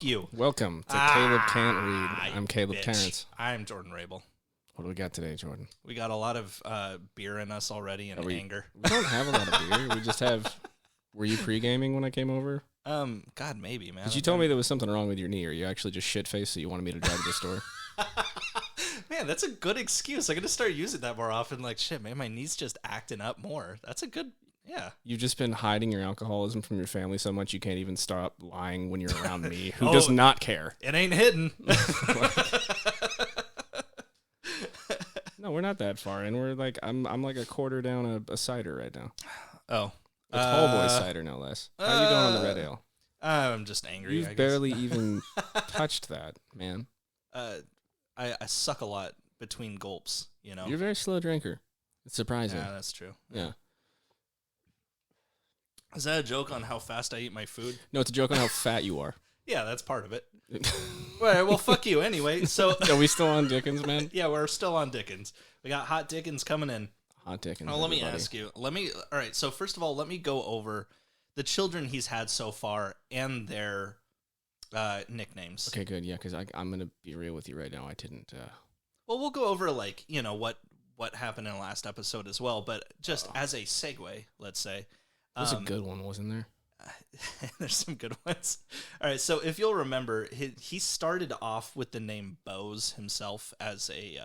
you. Welcome to Caleb Can't Read. I'm Caleb bitch. Terrence. I'm Jordan Rabel. What do we got today, Jordan? We got a lot of beer in us already and anger. We don't have a lot of beer. We just have... Were you pre-gaming when I came over? God, maybe, man. Did you tell me there was something wrong with your knee, or you actually just shit-faced so you wanted me to drive to the store? Man, that's a good excuse. I'm going to start using that more often. Like, shit, man, my knee's just acting up more. That's a good... Yeah. You've just been hiding your alcoholism from your family so much you can't even stop lying when you're around me, who does not care. It ain't hidden. No, we're not that far in. We're like, I'm like a quarter down a cider right now. Oh. A tall boy cider, no less. How you doing on the red ale? I'm just angry, You've barely even touched that, man. I suck a lot between gulps, you know? You're a very slow drinker. It's surprising. Yeah, that's true. Yeah. Is that a joke on how fast I eat my food? No, it's a joke on how fat you are. Yeah, that's part of it. All right, well, fuck you anyway. So are we still on Dickens, man? Yeah, we're still on Dickens. We got Hot Dickens coming in. Hot Dickens. Well, let me ask you. All right, so first of all, let me go over the children he's had so far and their nicknames. Okay, good. Yeah, because I'm going to be real with you right now. I didn't... Well, we'll go over, like, you know, what happened in the last episode as well, but just as a segue, let's say. That was a good one, wasn't there? There's some good ones. All right, so if you'll remember, he started off with the name Bose himself as a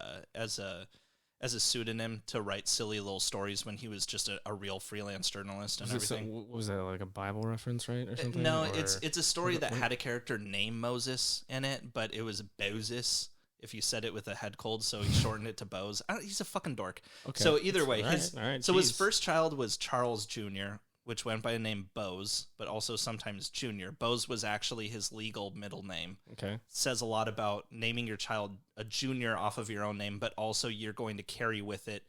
pseudonym to write silly little stories when he was just a real freelance journalist and everything. What was that, like a Bible reference, right, or something? No, it's a story that had a character named Moses in it, but it was Boses if you said it with a head cold, so he shortened it to Bose. He's a fucking dork. Okay. So either way, his first child was Charles Jr., which went by the name Bose, but also sometimes Junior. Bose was actually his legal middle name. Okay. Says a lot about naming your child a junior off of your own name, but also you're going to carry with it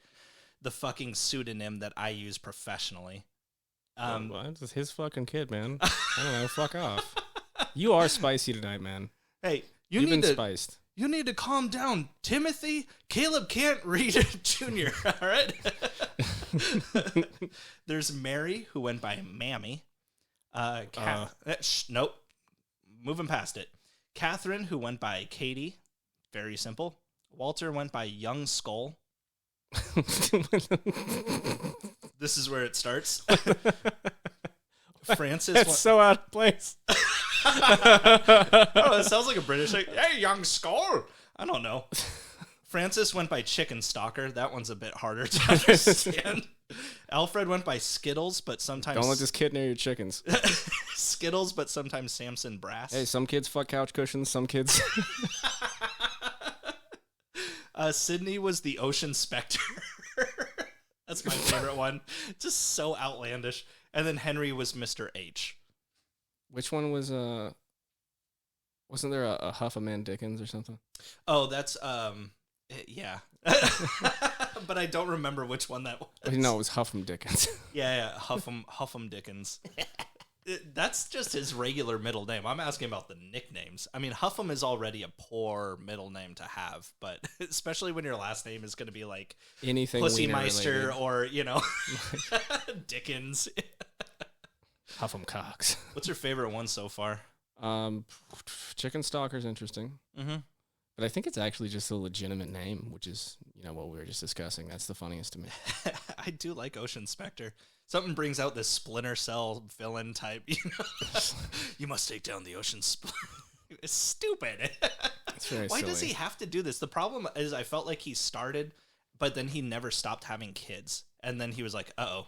the fucking pseudonym that I use professionally. Well, it's his fucking kid, man. I don't know. Fuck off. You are spicy tonight, man. Hey, you've been spiced. You need to calm down, Timothy. Caleb can't read Junior, all right? There's Mary, who went by Mammy. Nope. Moving past it. Catherine, who went by Katie. Very simple. Walter went by Young Skull. This is where it starts. Francis. That's so out of place. Oh, it sounds like a British. Like, hey, Young Skull. I don't know. Francis went by Chicken Stalker. That one's a bit harder to understand. Alfred went by Skittles, but sometimes... Don't let this kid near your chickens. Skittles, but sometimes Samson Brass. Hey, some kids fuck couch cushions, some kids... Sydney was the Ocean Spectre. That's my favorite one. Just so outlandish. And then Henry was Mr. H. Which one was... Wasn't there a Huff a Man Dickens or something? Oh, that's... Yeah. But I don't remember which one that was. No, it was Huffam Dickens. Yeah, Huffam Dickens. That's just his regular middle name. I'm asking about the nicknames. I mean, Huffam is already a poor middle name to have, but especially when your last name is going to be like anything Pussymeister or, you know, Dickens. Huffam Cox. What's your favorite one so far? Chicken Stalker's interesting. Mm-hmm. But I think it's actually just a legitimate name, which is, you know, what we were just discussing. That's the funniest to me. I do like Ocean Spectre. Something brings out this Splinter Cell villain type. You know? You must take down the Ocean Splinter. It's stupid. It's very Why silly. does he have to do this? The problem is I felt like he started, but then he never stopped having kids. And then he was like, uh-oh,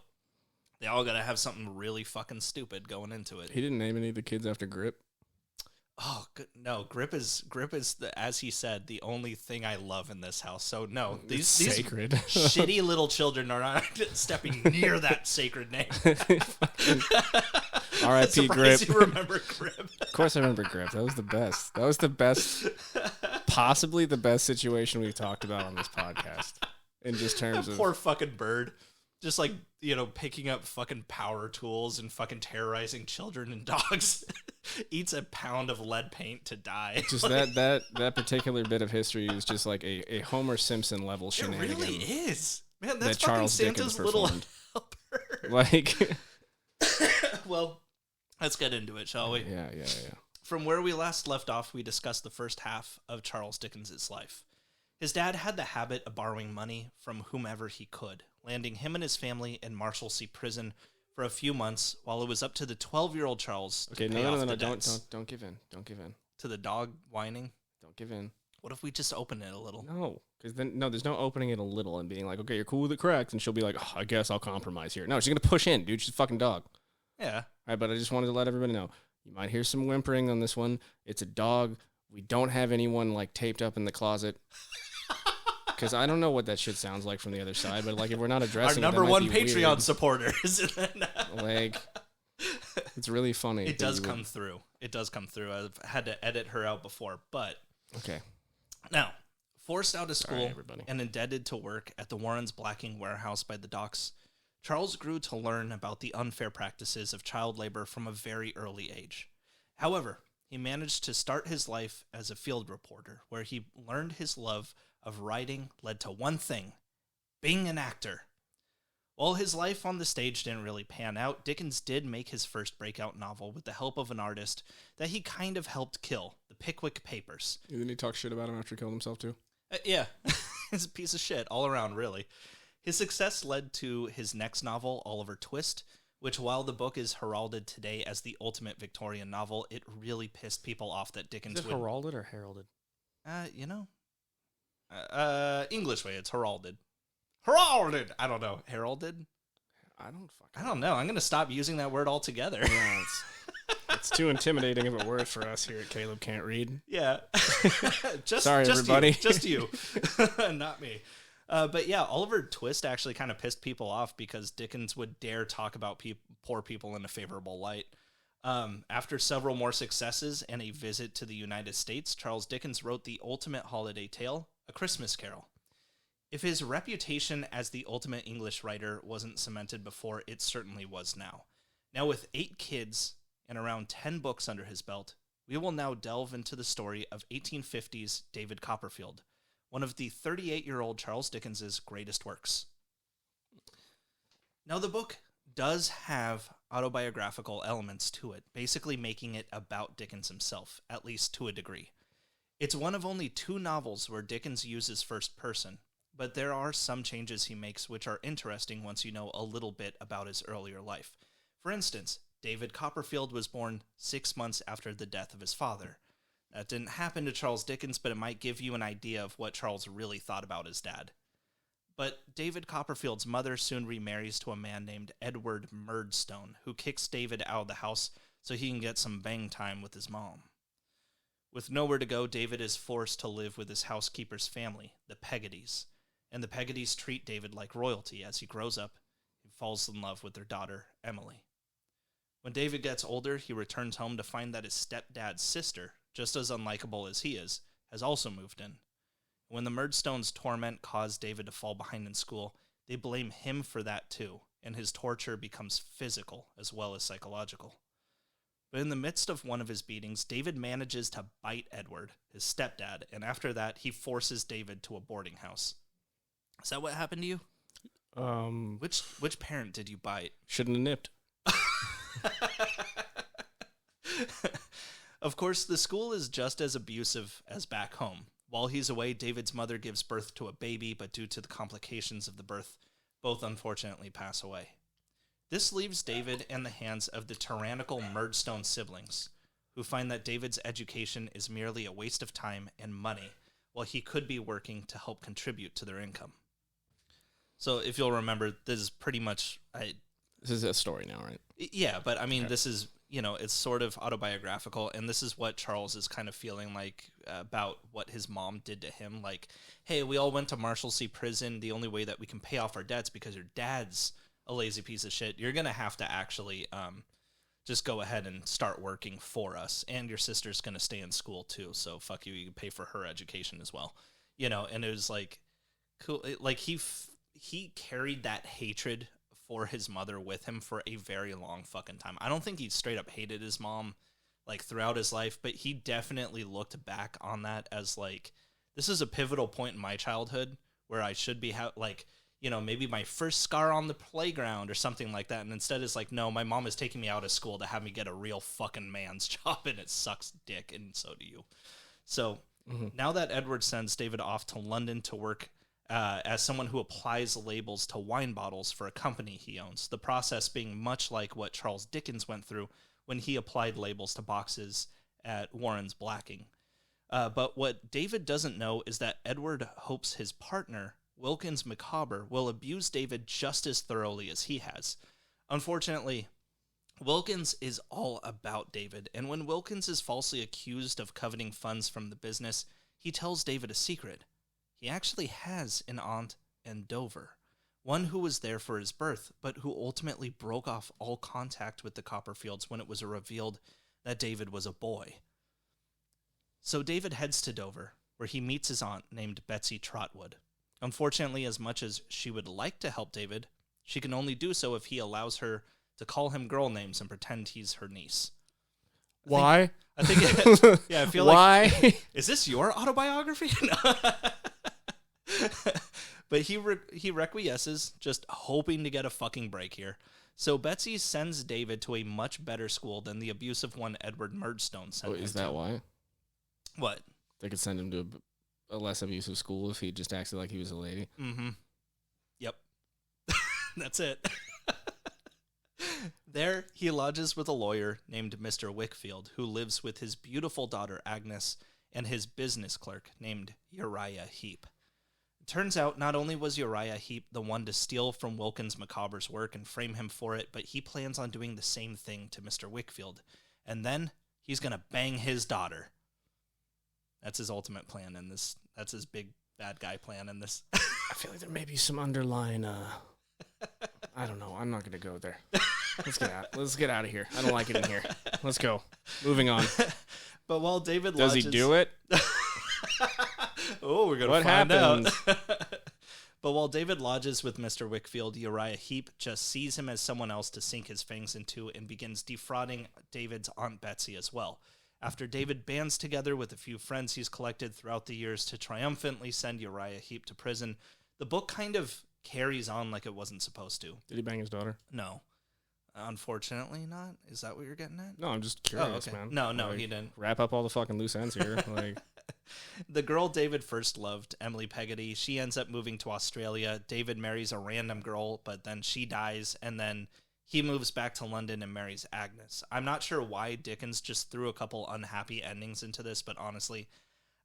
they all got to have something really fucking stupid going into it. He didn't name any of the kids after Grip. Oh, good. No, Grip is as he said, the only thing I love in this house. So no, these sacred shitty little children are not stepping near that sacred name. R.I.P. Grip. You remember Grip? Of course I remember Grip. That was the best. That was the best, possibly the best situation we've talked about on this podcast. In just terms of poor fucking bird. Just like, you know, picking up fucking power tools and fucking terrorizing children and dogs. Eats a pound of lead paint to die. Just that particular bit of history is just like a Homer Simpson level shenanigan. It really is. Man, that's that fucking Charles Santa's Dickens little performed. helper. Like, well, let's get into it, shall we? Yeah. from where we last left off, we discussed the first half of Charles Dickens' life. His dad had the habit of borrowing money from whomever he could, landing him and his family in Marshalsea Prison for a few months, while it was up to the 12-year-old Charles to pay off the debts. Don't give in. Don't give in. To the dog whining? Don't give in. What if we just open it a little? No, because then there's no opening it a little and being like, okay, you're cool with it, correct? And she'll be like, oh, I guess I'll compromise here. No, she's gonna push in, dude. She's a fucking dog. Yeah. All right, but I just wanted to let everybody know. You might hear some whimpering on this one. It's a dog. We don't have anyone like taped up in the closet. Because I don't know what that shit sounds like from the other side, but like if we're not addressing our number one Patreon supporters, like it's really funny. It does come through. It does come through. I've had to edit her out before, but okay. Now, forced out of school and indebted to work at the Warrens' blacking warehouse by the docks, Charles grew to learn about the unfair practices of child labor from a very early age. However, he managed to start his life as a field reporter, where he learned his love of writing led to one thing: being an actor. While his life on the stage didn't really pan out, Dickens did make his first breakout novel with the help of an artist that he kind of helped kill, the Pickwick Papers. Didn't he talk shit about him after he killed himself too? Yeah, he's a piece of shit all around, really. His success led to his next novel, Oliver Twist, which, while the book is heralded today as the ultimate Victorian novel, it really pissed people off that Dickens would... heralded or heralded? English way, it's heralded. Heralded! I don't know. Heralded? I don't know. I'm going to stop using that word altogether. Yeah, it's too intimidating of a word for us here at Caleb Can't Read. Yeah. Sorry, everybody. Just you. Not me. But yeah, Oliver Twist actually kind of pissed people off because Dickens would dare talk about poor people in a favorable light. After several more successes and a visit to the United States, Charles Dickens wrote the ultimate holiday tale, A Christmas Carol. If his reputation as the ultimate English writer wasn't cemented before, it certainly was now. Now, with 8 kids and around 10 books under his belt, we will now delve into the story of 1850's David Copperfield, one of the 38-year-old Charles Dickens's greatest works. Now, the book does have autobiographical elements to it, basically making it about Dickens himself, at least to a degree. It's one of only 2 novels where Dickens uses first person, but there are some changes he makes which are interesting once you know a little bit about his earlier life. For instance, David Copperfield was born 6 months after the death of his father. That didn't happen to Charles Dickens, but it might give you an idea of what Charles really thought about his dad. But David Copperfield's mother soon remarries to a man named Edward Murdstone, who kicks David out of the house so he can get some bang time with his mom. With nowhere to go, David is forced to live with his housekeeper's family, the Peggottys, and the Peggottys treat David like royalty. As he grows up, he falls in love with their daughter, Emily. When David gets older, he returns home to find that his stepdad's sister, just as unlikable as he is, has also moved in. When the Murdstones' torment caused David to fall behind in school, they blame him for that too, and his torture becomes physical as well as psychological. But in the midst of one of his beatings, David manages to bite Edward, his stepdad, and after that, he forces David to a boarding house. Is that what happened to you? Which parent did you bite? Shouldn't have nipped. Of course, the school is just as abusive as back home. While he's away, David's mother gives birth to a baby, but due to the complications of the birth, both unfortunately pass away. This leaves David in the hands of the tyrannical Murdstone siblings, who find that David's education is merely a waste of time and money, while he could be working to help contribute to their income. So if you'll remember, this is pretty much... This is a story now, right? Yeah, but I mean, okay. This is, it's sort of autobiographical, and this is what Charles is kind of feeling like about what his mom did to him. Like, hey, we all went to Marshalsea Prison. The only way that we can pay off our debts because your dad's a lazy piece of shit. You're going to have to actually just go ahead and start working for us, and your sister's going to stay in school too, so fuck you, you can pay for her education as well. And it was like, cool. Like, he carried that hatred for his mother with him for a very long fucking time. I don't think he straight up hated his mom like throughout his life, but he definitely looked back on that as like, this is a pivotal point in my childhood where I should be maybe my first scar on the playground or something like that. And instead it's like, no, my mom is taking me out of school to have me get a real fucking man's job, and it sucks dick, and so do you. So now that Edward sends David off to London to work as someone who applies labels to wine bottles for a company he owns, the process being much like what Charles Dickens went through when he applied labels to boxes at Warren's Blacking. But what David doesn't know is that Edward hopes his partner, Wilkins Micawber, will abuse David just as thoroughly as he has. Unfortunately, Wilkins is all about David, and when Wilkins is falsely accused of coveting funds from the business, he tells David a secret. He actually has an aunt in Dover, one who was there for his birth, but who ultimately broke off all contact with the Copperfields when it was revealed that David was a boy. So David heads to Dover, where he meets his aunt named Betsy Trotwood. Unfortunately, as much as she would like to help David, she can only do so if he allows her to call him girl names and pretend he's her niece. Why? I think I feel why? Like, is this your autobiography? But he requiesces, just hoping to get a fucking break here. So Betsy sends David to a much better school than the abusive one Edward Murdstone sent him to. Is that why? What? They could send him to a less abusive school if he just acted like he was a lady. Mm-hmm. Yep. That's it. There, he lodges with a lawyer named Mr. Wickfield, who lives with his beautiful daughter Agnes and his business clerk named Uriah Heep. It turns out not only was Uriah Heep the one to steal from Wilkins Micawber's work and frame him for it, but he plans on doing the same thing to Mr. Wickfield. And then he's going to bang his daughter. That's his ultimate plan in this. That's his big bad guy plan in this. I feel like there may be some underlying, I don't know. I'm not going to go there. Let's get out. Let's get out of here. I don't like it in here. Let's go. Moving on. But while David does lodges... he do it? Oh, we're going to find out. But while David lodges with Mr. Wickfield, Uriah Heep just sees him as someone else to sink his fangs into and begins defrauding David's Aunt Betsy as well. After David bands together with a few friends he's collected throughout the years to triumphantly send Uriah Heep to prison, the book kind of carries on like it wasn't supposed to. Did he bang his daughter? No. Unfortunately not. Is that what you're getting at? No, I'm just curious, man. No, he didn't. Wrap up all the fucking loose ends here. Like, the girl David first loved, Emily Peggotty, she ends up moving to Australia. David marries a random girl, but then she dies, and then he moves back to London and marries Agnes. I'm not sure why Dickens just threw a couple unhappy endings into this, but honestly,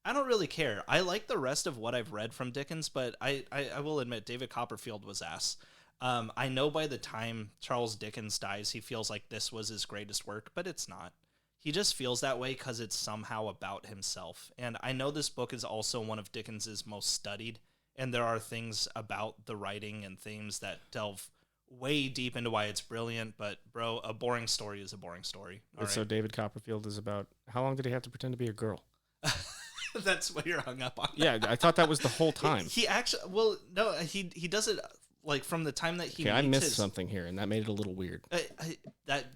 I don't really care. I like the rest of what I've read from Dickens, but I will admit David Copperfield was ass. I know by the time Charles Dickens dies, he feels like this was his greatest work, but it's not. He just feels that way because it's somehow about himself. And I know this book is also one of Dickens's most studied, and there are things about the writing and themes that delve way deep into why it's brilliant, but bro, a boring story is a boring story. So David Copperfield is about, how long did he have to pretend to be a girl? That's what you're hung up on. Yeah, I thought that was the whole time. He actually, well, no, he does it like from the time that he. Okay, I missed something here, and that made it a little weird.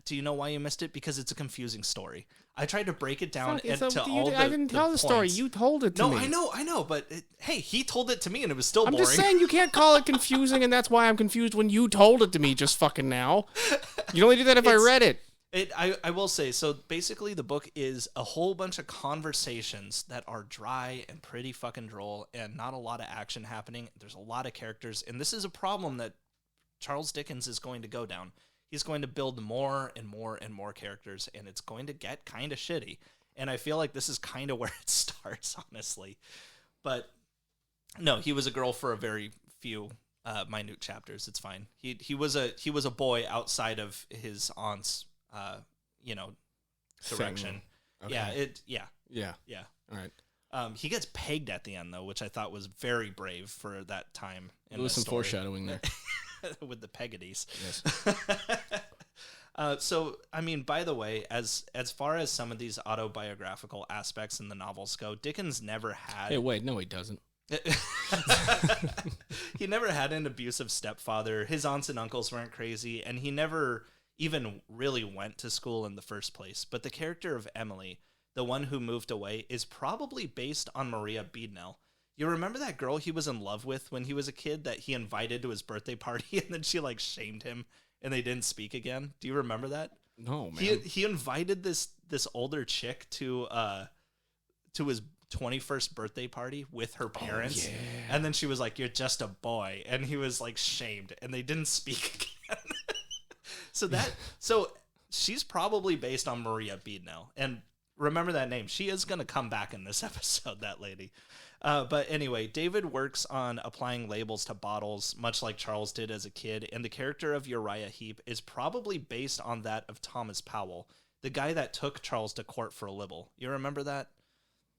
Do you know why you missed it? Because it's a confusing story. I tried to break it down I didn't tell the points. Story. You told it to me. No, I know, but hey, he told it to me, and it was still boring. I'm just saying you can't call it confusing, and that's why I'm confused when you told it to me just fucking now. You'd only do that if I read it. I will say, so basically the book is a whole bunch of conversations that are dry and pretty fucking droll and not a lot of action happening. There's a lot of characters, and this is a problem that Charles Dickens is going to go down. He's going to build more and more and more characters, and it's going to get kind of shitty. And I feel like this is kind of where it starts, honestly. But no, he was a girl for a very few minute chapters. It's fine. He was a boy outside of his aunt's direction. Okay. Yeah. All right. He gets pegged at the end though, which I thought was very brave for that time. There was some foreshadowing there with the Peggotties. Yes. So, I mean, by the way, as far as some of these autobiographical aspects in the novels go, Dickens never had. Hey, wait, no, he doesn't. He never had an abusive stepfather. His aunts and uncles weren't crazy, and he never even really went to school in the first place. But the character of Emily, the one who moved away, is probably based on Maria Beadnell. You remember that girl he was in love with when he was a kid that he invited to his birthday party and then she like shamed him and they didn't speak again? Do you remember that? No, man. He invited this older chick to his 21st birthday party with her parents. Oh, yeah. And then she was like, "You're just a boy." And he was like shamed and they didn't speak again. So she's probably based on Maria Beadnell. And remember that name. She is going to come back in this episode, that lady. But anyway, David works on applying labels to bottles, much like Charles did as a kid, and the character of Uriah Heep is probably based on that of Thomas Powell, the guy that took Charles to court for a libel. You remember that?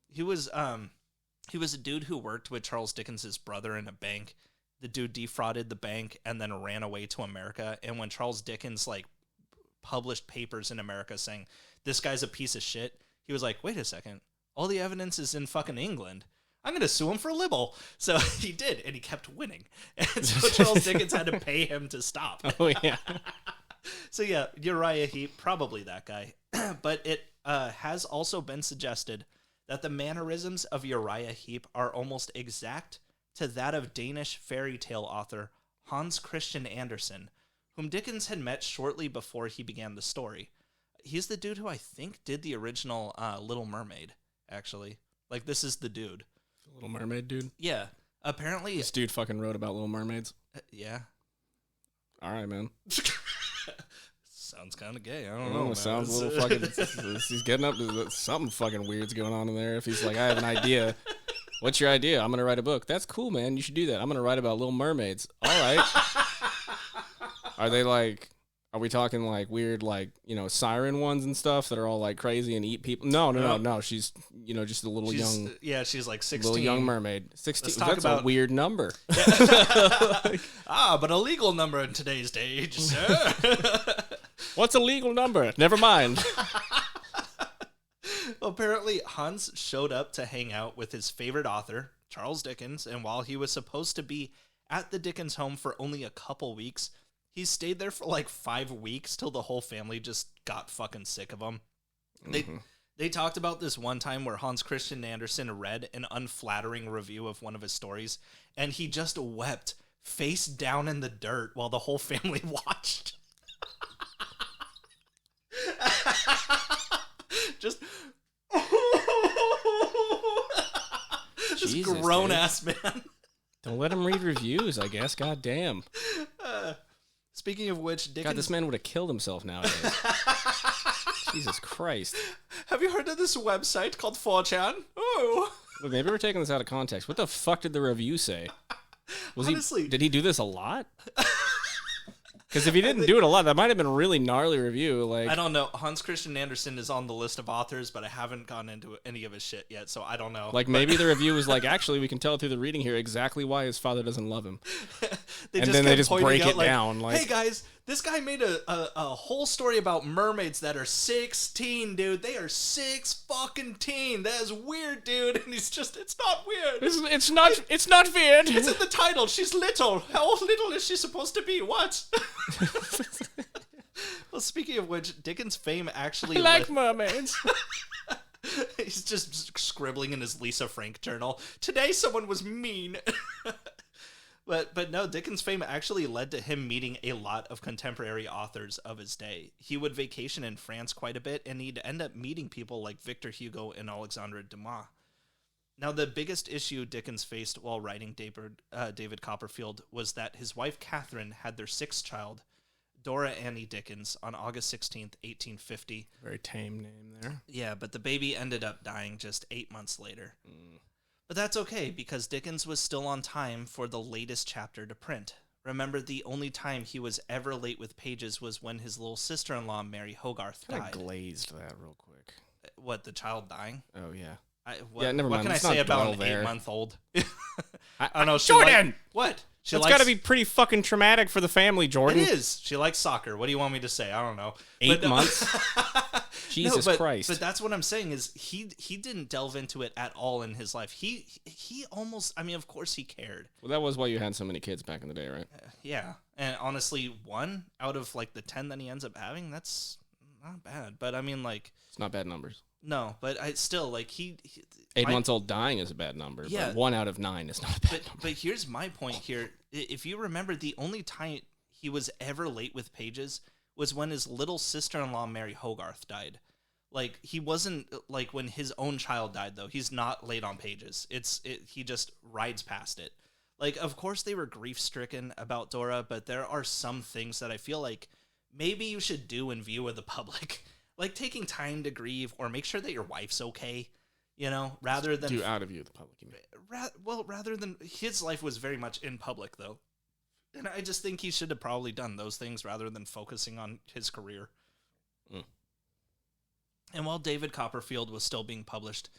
He was a dude who worked with Charles Dickens's brother in a bank. The dude defrauded the bank and then ran away to America. And when Charles Dickens like published papers in America saying this guy's a piece of shit, he was like, "Wait a second, all the evidence is in fucking England. I'm going to sue him for libel." So he did, and he kept winning. And so Charles Dickens had to pay him to stop. Oh, yeah. So yeah, Uriah Heep, probably that guy. But it has also been suggested that the mannerisms of Uriah Heep are almost exact to that of Danish fairy tale author Hans Christian Andersen, whom Dickens had met shortly before he began the story. He's the dude who I think did the original Little Mermaid, actually. Like, this is the dude. Little Mermaid dude? Yeah. Apparently... This dude fucking wrote about Little Mermaids? Yeah. All right, man. Sounds kind of gay. I don't know, man. Sounds a little fucking... He's getting up to something fucking weird's going on in there. If he's like, I have an idea. What's your idea? I'm going to write a book. That's cool, man. You should do that. I'm going to write about Little Mermaids. All right. Are they like... Are we talking like weird, like, you know, siren ones and stuff that are all like crazy and eat people? No. She's, you know, just a little young. Yeah, she's like 16. Little young mermaid. 16. That's a weird number. But a legal number in today's day, sir. What's a legal number? Never mind. Apparently, Hans showed up to hang out with his favorite author, Charles Dickens, and while he was supposed to be at the Dickens home for only a couple weeks, he stayed there for like 5 weeks till the whole family just got fucking sick of him. They talked about this one time where Hans Christian Andersen read an unflattering review of one of his stories, and he just wept face down in the dirt while the whole family watched. Just Jesus, grown-ass man. Don't let him read reviews, I guess. God damn. Speaking of which, Dickens... God, this man would have killed himself nowadays. Jesus Christ. Have you heard of this website called 4chan? Oh. Look, maybe we're taking this out of context. What the fuck did the review say? Honestly... Did he do this a lot? Because if he didn't do it a lot, that might have been a really gnarly review. Like, I don't know. Hans Christian Andersen is on the list of authors, but I haven't gone into any of his shit yet, so I don't know. Like, maybe the review was like, actually, we can tell through the reading here exactly why his father doesn't love him. And then they just break it down. Like, hey, guys, this guy made a whole story about mermaids that are 16, dude. They are 6 fucking teen. That is weird, dude. And he's just, it's not weird. It's not weird. It's in the title. She's little. How little is she supposed to be? What? Well, speaking of which, Dickens' fame actually... I like mermaids. He's just scribbling in his Lisa Frank journal. Today someone was mean. But no, Dickens' fame actually led to him meeting a lot of contemporary authors of his day. He would vacation in France quite a bit, and he'd end up meeting people like Victor Hugo and Alexandre Dumas. Now, the biggest issue Dickens faced while writing David Copperfield was that his wife Catherine had their 6th child, Dora Annie Dickens, on August 16th, 1850. Very tame name there. Yeah, but the baby ended up dying just 8 months later. But that's okay, because Dickens was still on time for the latest chapter to print. Remember, the only time he was ever late with pages was when his little sister-in-law, Mary Hogarth, died. I glazed that real quick. What, the child dying? Oh, yeah. What Never mind. can I say about an 8-month-old? I don't know. Jordan! What? That's got to be pretty fucking traumatic for the family, Jordan. It is. She likes soccer. What do you want me to say? I don't know. 8 months? Jesus Christ. But that's what I'm saying is he didn't delve into it at all in his life. He almost, I mean, of course he cared. Well, that was why you had so many kids back in the day, right? Yeah. And honestly, 1 out of like the 10 that he ends up having, that's not bad. But I mean, like... It's not bad numbers. No, but I still, like, 8 months old dying is a bad number, but 1 out of 9 is not a bad number. But here's my point here. If you remember, the only time he was ever late with pages was when his little sister-in-law, Mary Hogarth, died. Like, he wasn't, like, when his own child died, though. He's not late on pages. He just rides past it. Like, of course they were grief-stricken about Dora, but there are some things that I feel like maybe you should do in view of the public. Like taking time to grieve or make sure that your wife's okay, you know, rather than... Do out of view of the public, you mean? Rather than... His life was very much in public, though. And I just think he should have probably done those things rather than focusing on his career. Mm. And while David Copperfield was still being published,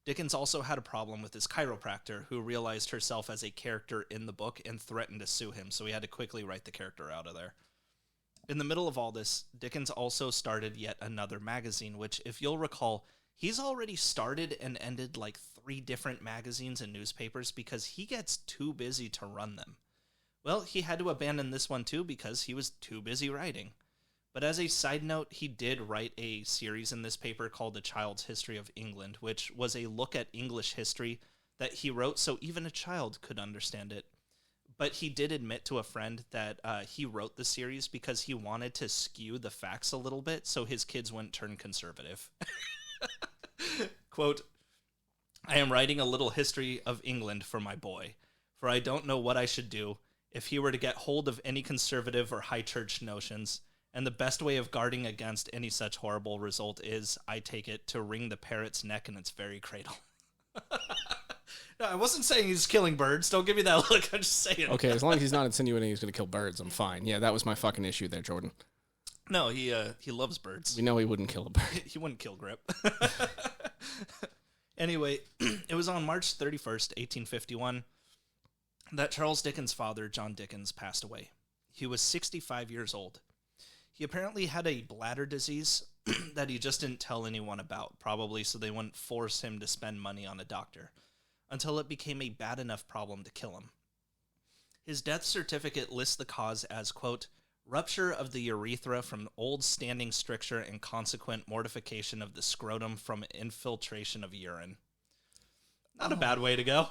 Dickens also had a problem with his chiropractor, who realized herself as a character in the book and threatened to sue him, so he had to quickly write the character out of there. In the middle of all this, Dickens also started yet another magazine, which, if you'll recall, he's already started and ended like 3 different magazines and newspapers because he gets too busy to run them. Well, he had to abandon this one too because he was too busy writing. But as a side note, he did write a series in this paper called A Child's History of England, which was a look at English history that he wrote so even a child could understand it. But he did admit to a friend that he wrote the series because he wanted to skew the facts a little bit so his kids wouldn't turn conservative. Quote, "I am writing a little history of England for my boy, for I don't know what I should do if he were to get hold of any conservative or high church notions, and the best way of guarding against any such horrible result is, I take it, to wring the parrot's neck in its very cradle." No, I wasn't saying he's killing birds. Don't give me that look. I'm just saying. Okay, as long as he's not insinuating he's going to kill birds, I'm fine. Yeah, that was my fucking issue there, Jordan. No, he loves birds. We know he wouldn't kill a bird. He wouldn't kill Grip. Anyway, it was on March 31st, 1851, that Charles Dickens' father, John Dickens, passed away. He was 65 years old. He apparently had a bladder disease that he just didn't tell anyone about, probably so they wouldn't force him to spend money on a doctor, until it became a bad enough problem to kill him. His death certificate lists the cause as, quote, "rupture of the urethra from old standing stricture and consequent mortification of the scrotum from infiltration of urine." Not a bad way to go.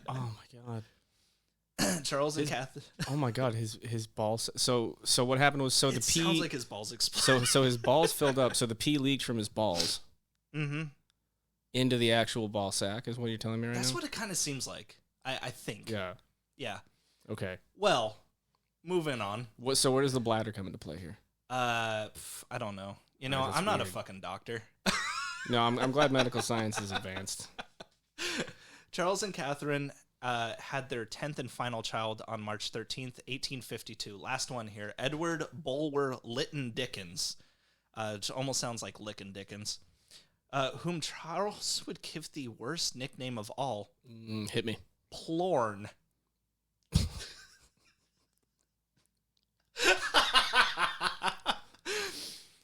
Oh my god. Charles and Catherine. Oh my god, his balls. So what happened was the pee sounds like his balls exploded. So his balls filled up. So the pee leaked from his balls. Mm-hmm. Into the actual ball sack is what you're telling me right now? That's what it kind of seems like, I think. Yeah. Yeah. Okay. Well, moving on. So where does the bladder come into play here? I don't know. You know, I'm not a fucking doctor. No, I'm glad medical science is advanced. Charles and Catherine had their 10th and final child on March 13th, 1852. Last one here. Edward Bulwer Lytton Dickens. It almost sounds like Lickin' Dickens. Whom Charles would give the worst nickname of all. Hit me. Plorn.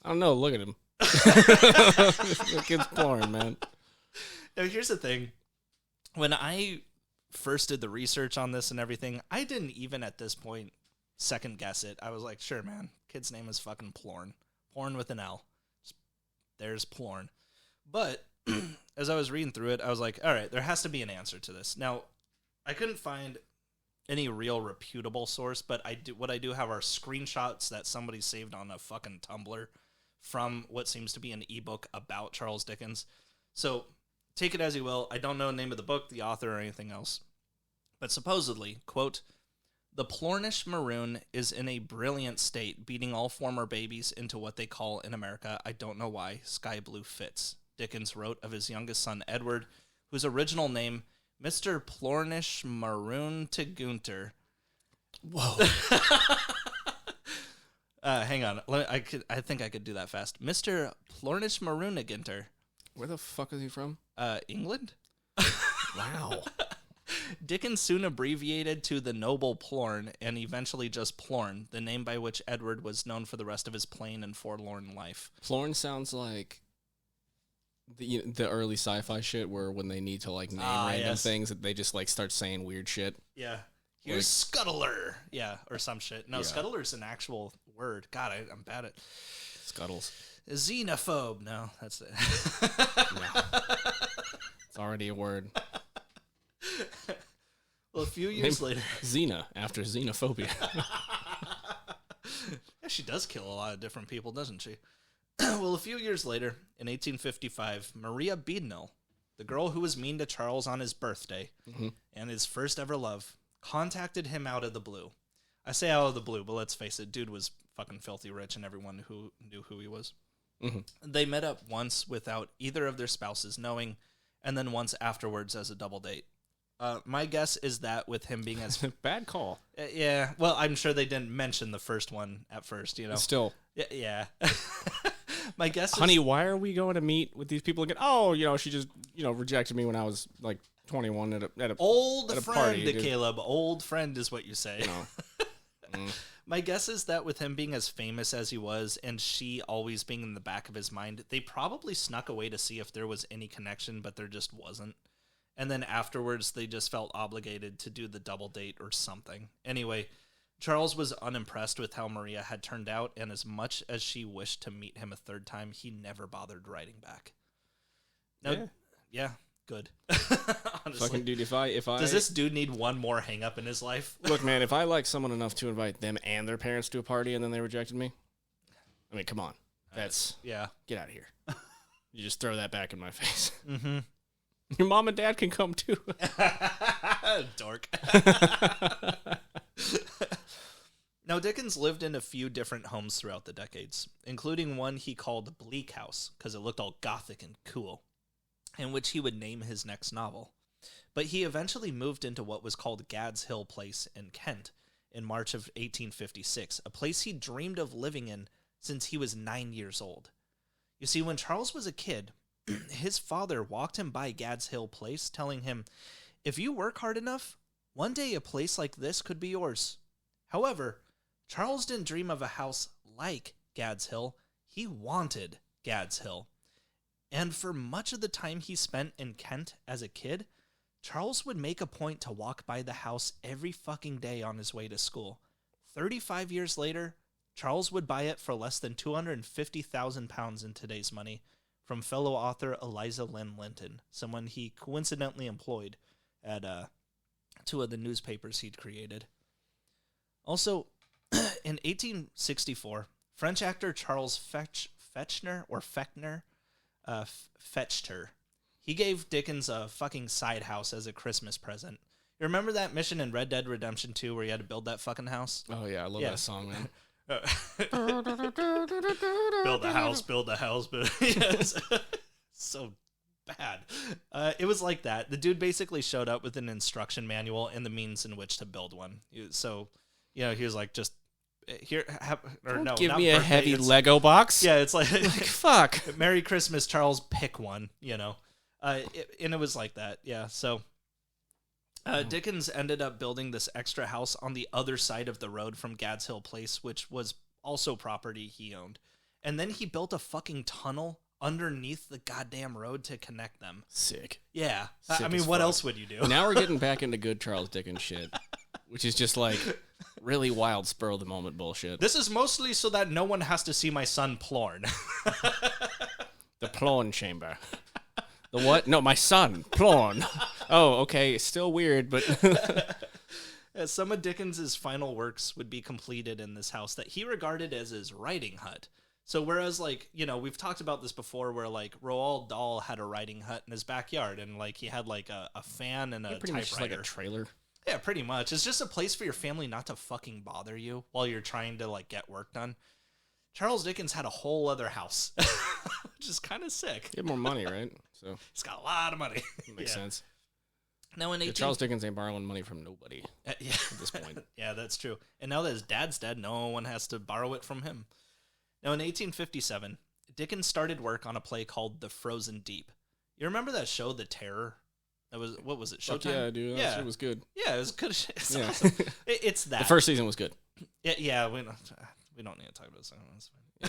I don't know. Look at him. The kid's Plorn, man. Now, here's the thing. When I first did the research on this and everything, I didn't even at this point second guess it. I was like, sure, man. Kid's name is fucking Plorn. Plorn with an L. There's Plorn. But as I was reading through it, I was like, all right, there has to be an answer to this. Now, I couldn't find any real reputable source, but what I do have are screenshots that somebody saved on a fucking Tumblr from what seems to be an ebook about Charles Dickens. So take it as you will. I don't know the name of the book, the author, or anything else. But supposedly, quote, "The Plornish maroon is in a brilliant state, beating all former babies into what they call in America, I don't know why, sky blue fits," Dickens wrote of his youngest son, Edward, whose original name, Mr. Plornish Maroon to Gunter. Whoa. Hang on. I think I could do that fast. Mr. Plornish Maroon to Gunter. Where the fuck is he from? England? Wow. Dickens soon abbreviated to the noble Plorn, and eventually just Plorn, the name by which Edward was known for the rest of his plain and forlorn life. Plorn sounds like the early sci-fi shit where when they need to like name random things that they just like start saying weird shit. Yeah. Here's Scuttler. Yeah, or some shit. No, yeah. Scuttler's an actual word. God, I'm bad at Scuttles. Xenophobe. No, that's it. No. It's already a word. Well, a few years later... Xena, after xenophobia. Yeah, she does kill a lot of different people, doesn't she? Well, a few years later, in 1855, Maria Beadnell, the girl who was mean to Charles on his birthday, and his first ever love, contacted him out of the blue. I say out of the blue, but let's face it, dude was fucking filthy rich, and everyone who knew who he was. They met up once without either of their spouses knowing, and then once afterwards as a double date. My guess is that with him being as... Bad call. Yeah, well, I'm sure they didn't mention the first one at first, you know. Still. Yeah. My guess Honey, why are we going to meet with these people again? Oh, she just, rejected me when I was, 21 at a old at a friend, party, Caleb. Old friend is what you say. No. My guess is that with him being as famous as he was and she always being in the back of his mind, they probably snuck away to see if there was any connection, but there just wasn't. And then afterwards, they just felt obligated to do the double date or something. Anyway, Charles was unimpressed with how Maria had turned out, and as much as she wished to meet him a third time, he never bothered writing back. No, yeah, good. Honestly. Fucking dude, if I does this dude need one more hang up in his life? Look, man, if I like someone enough to invite them and their parents to a party and then they rejected me, I mean, come on, that's yeah. Get out of here. You just throw that back in my face. Your mom and dad can come too. Dork. Now, Dickens lived in a few different homes throughout the decades, including one he called Bleak House, because it looked all gothic and cool, in which he would name his next novel. But he eventually moved into what was called Gad's Hill Place in Kent in March of 1856, a place he dreamed of living in since he was 9 years old. You see, when Charles was a kid, his father walked him by Gad's Hill Place, telling him, "If you work hard enough, one day a place like this could be yours." However, Charles didn't dream of a house like Gad's Hill. He wanted Gad's Hill. And for much of the time he spent in Kent as a kid, Charles would make a point to walk by the house every fucking day on his way to school. 35 years later, Charles would buy it for less than £250,000 in today's money, from fellow author Eliza Lynn Linton, someone he coincidentally employed at two of the newspapers he'd created. Also, in 1864, French actor Charles Fechner fetched her. He gave Dickens a fucking side house as a Christmas present. You remember that mission in Red Dead Redemption 2 where you had to build that fucking house? Oh, yeah, I love that song, man. Build a house, build a house. Yes. So bad. It was like that. The dude basically showed up with an instruction manual and the means in which to build one. So, he was like, just here. Give me a heavy Lego box. Yeah, it's like fuck. Merry Christmas, Charles. Pick one. And it was like that. Yeah. So. Dickens ended up building this extra house on the other side of the road from Gad's Hill Place, which was also property he owned. And then he built a fucking tunnel underneath the goddamn road to connect them. Sick. Yeah. I mean, what else would you do? Now we're getting back into good Charles Dickens shit, which is just like really wild spur of the moment bullshit. This is mostly so that no one has to see my son plorn. The plorn chamber. The what? No, my son. Plorn. Oh, okay. It's still weird, but... Some of Dickens's final works would be completed in this house that he regarded as his writing hut. So whereas, we've talked about this before where, Roald Dahl had a writing hut in his backyard and, he had, a fan and a pretty typewriter. Much just like a trailer. Yeah, pretty much. It's just a place for your family not to fucking bother you while you're trying to, get work done. Charles Dickens had a whole other house, which is kind of sick. He had more money, right? So he's got a lot of money. Makes sense. Now in Charles Dickens ain't borrowing money from nobody at this point. Yeah, that's true. And now that his dad's dead, no one has to borrow it from him. Now in 1857, Dickens started work on a play called The Frozen Deep. You remember that show, The Terror? What was it? Showtime? Yeah, dude. That shit was good. Yeah, it was good. It's awesome. It's that. The first season was good. Yeah, we don't need to talk about this. Yeah.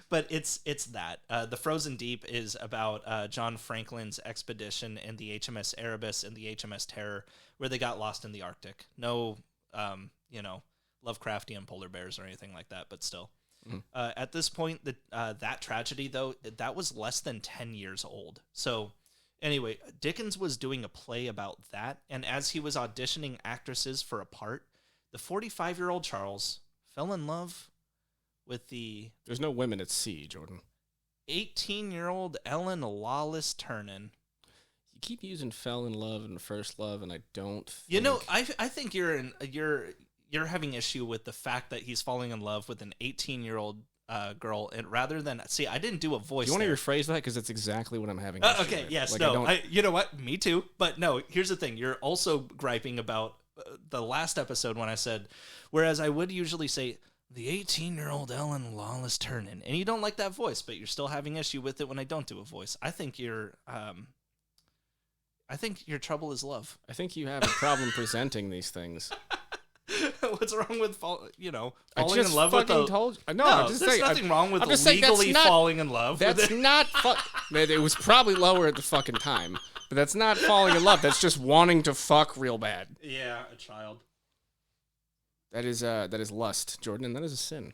But it's that. The Frozen Deep is about John Franklin's expedition in the HMS Erebus and the HMS Terror, where they got lost in the Arctic. No, Lovecraftian polar bears or anything like that, but still. At this point, that tragedy, though, that was less than 10 years old. So anyway, Dickens was doing a play about that, and as he was auditioning actresses for a part, the 45-year-old Charles fell in love with the... There's no women at sea, Jordan. 18-year-old Ellen Lawless Ternan. You keep using fell in love and first love, and I don't think... You know, I think you're having issue with the fact that he's falling in love with an 18-year-old girl, and rather than... See, I didn't do a voice. You want to rephrase that? Because that's exactly what I'm having issue okay, with. yes, like, no. You know what? Me too. But no, here's the thing. You're also griping about the last episode when I said, whereas I would usually say... the 18-year-old Ellen Lawless Ternan, and you don't like that voice, but you're still having issue with it when I don't do a voice. I think your trouble is love. I think you have a problem presenting these things. What's wrong with falling in love with a... told you. No, there's nothing wrong with legally falling in love. That's not... It was probably lower at the fucking time, but that's not falling in love. That's just wanting to fuck real bad. Yeah, a child. That is lust, Jordan, and that is a sin.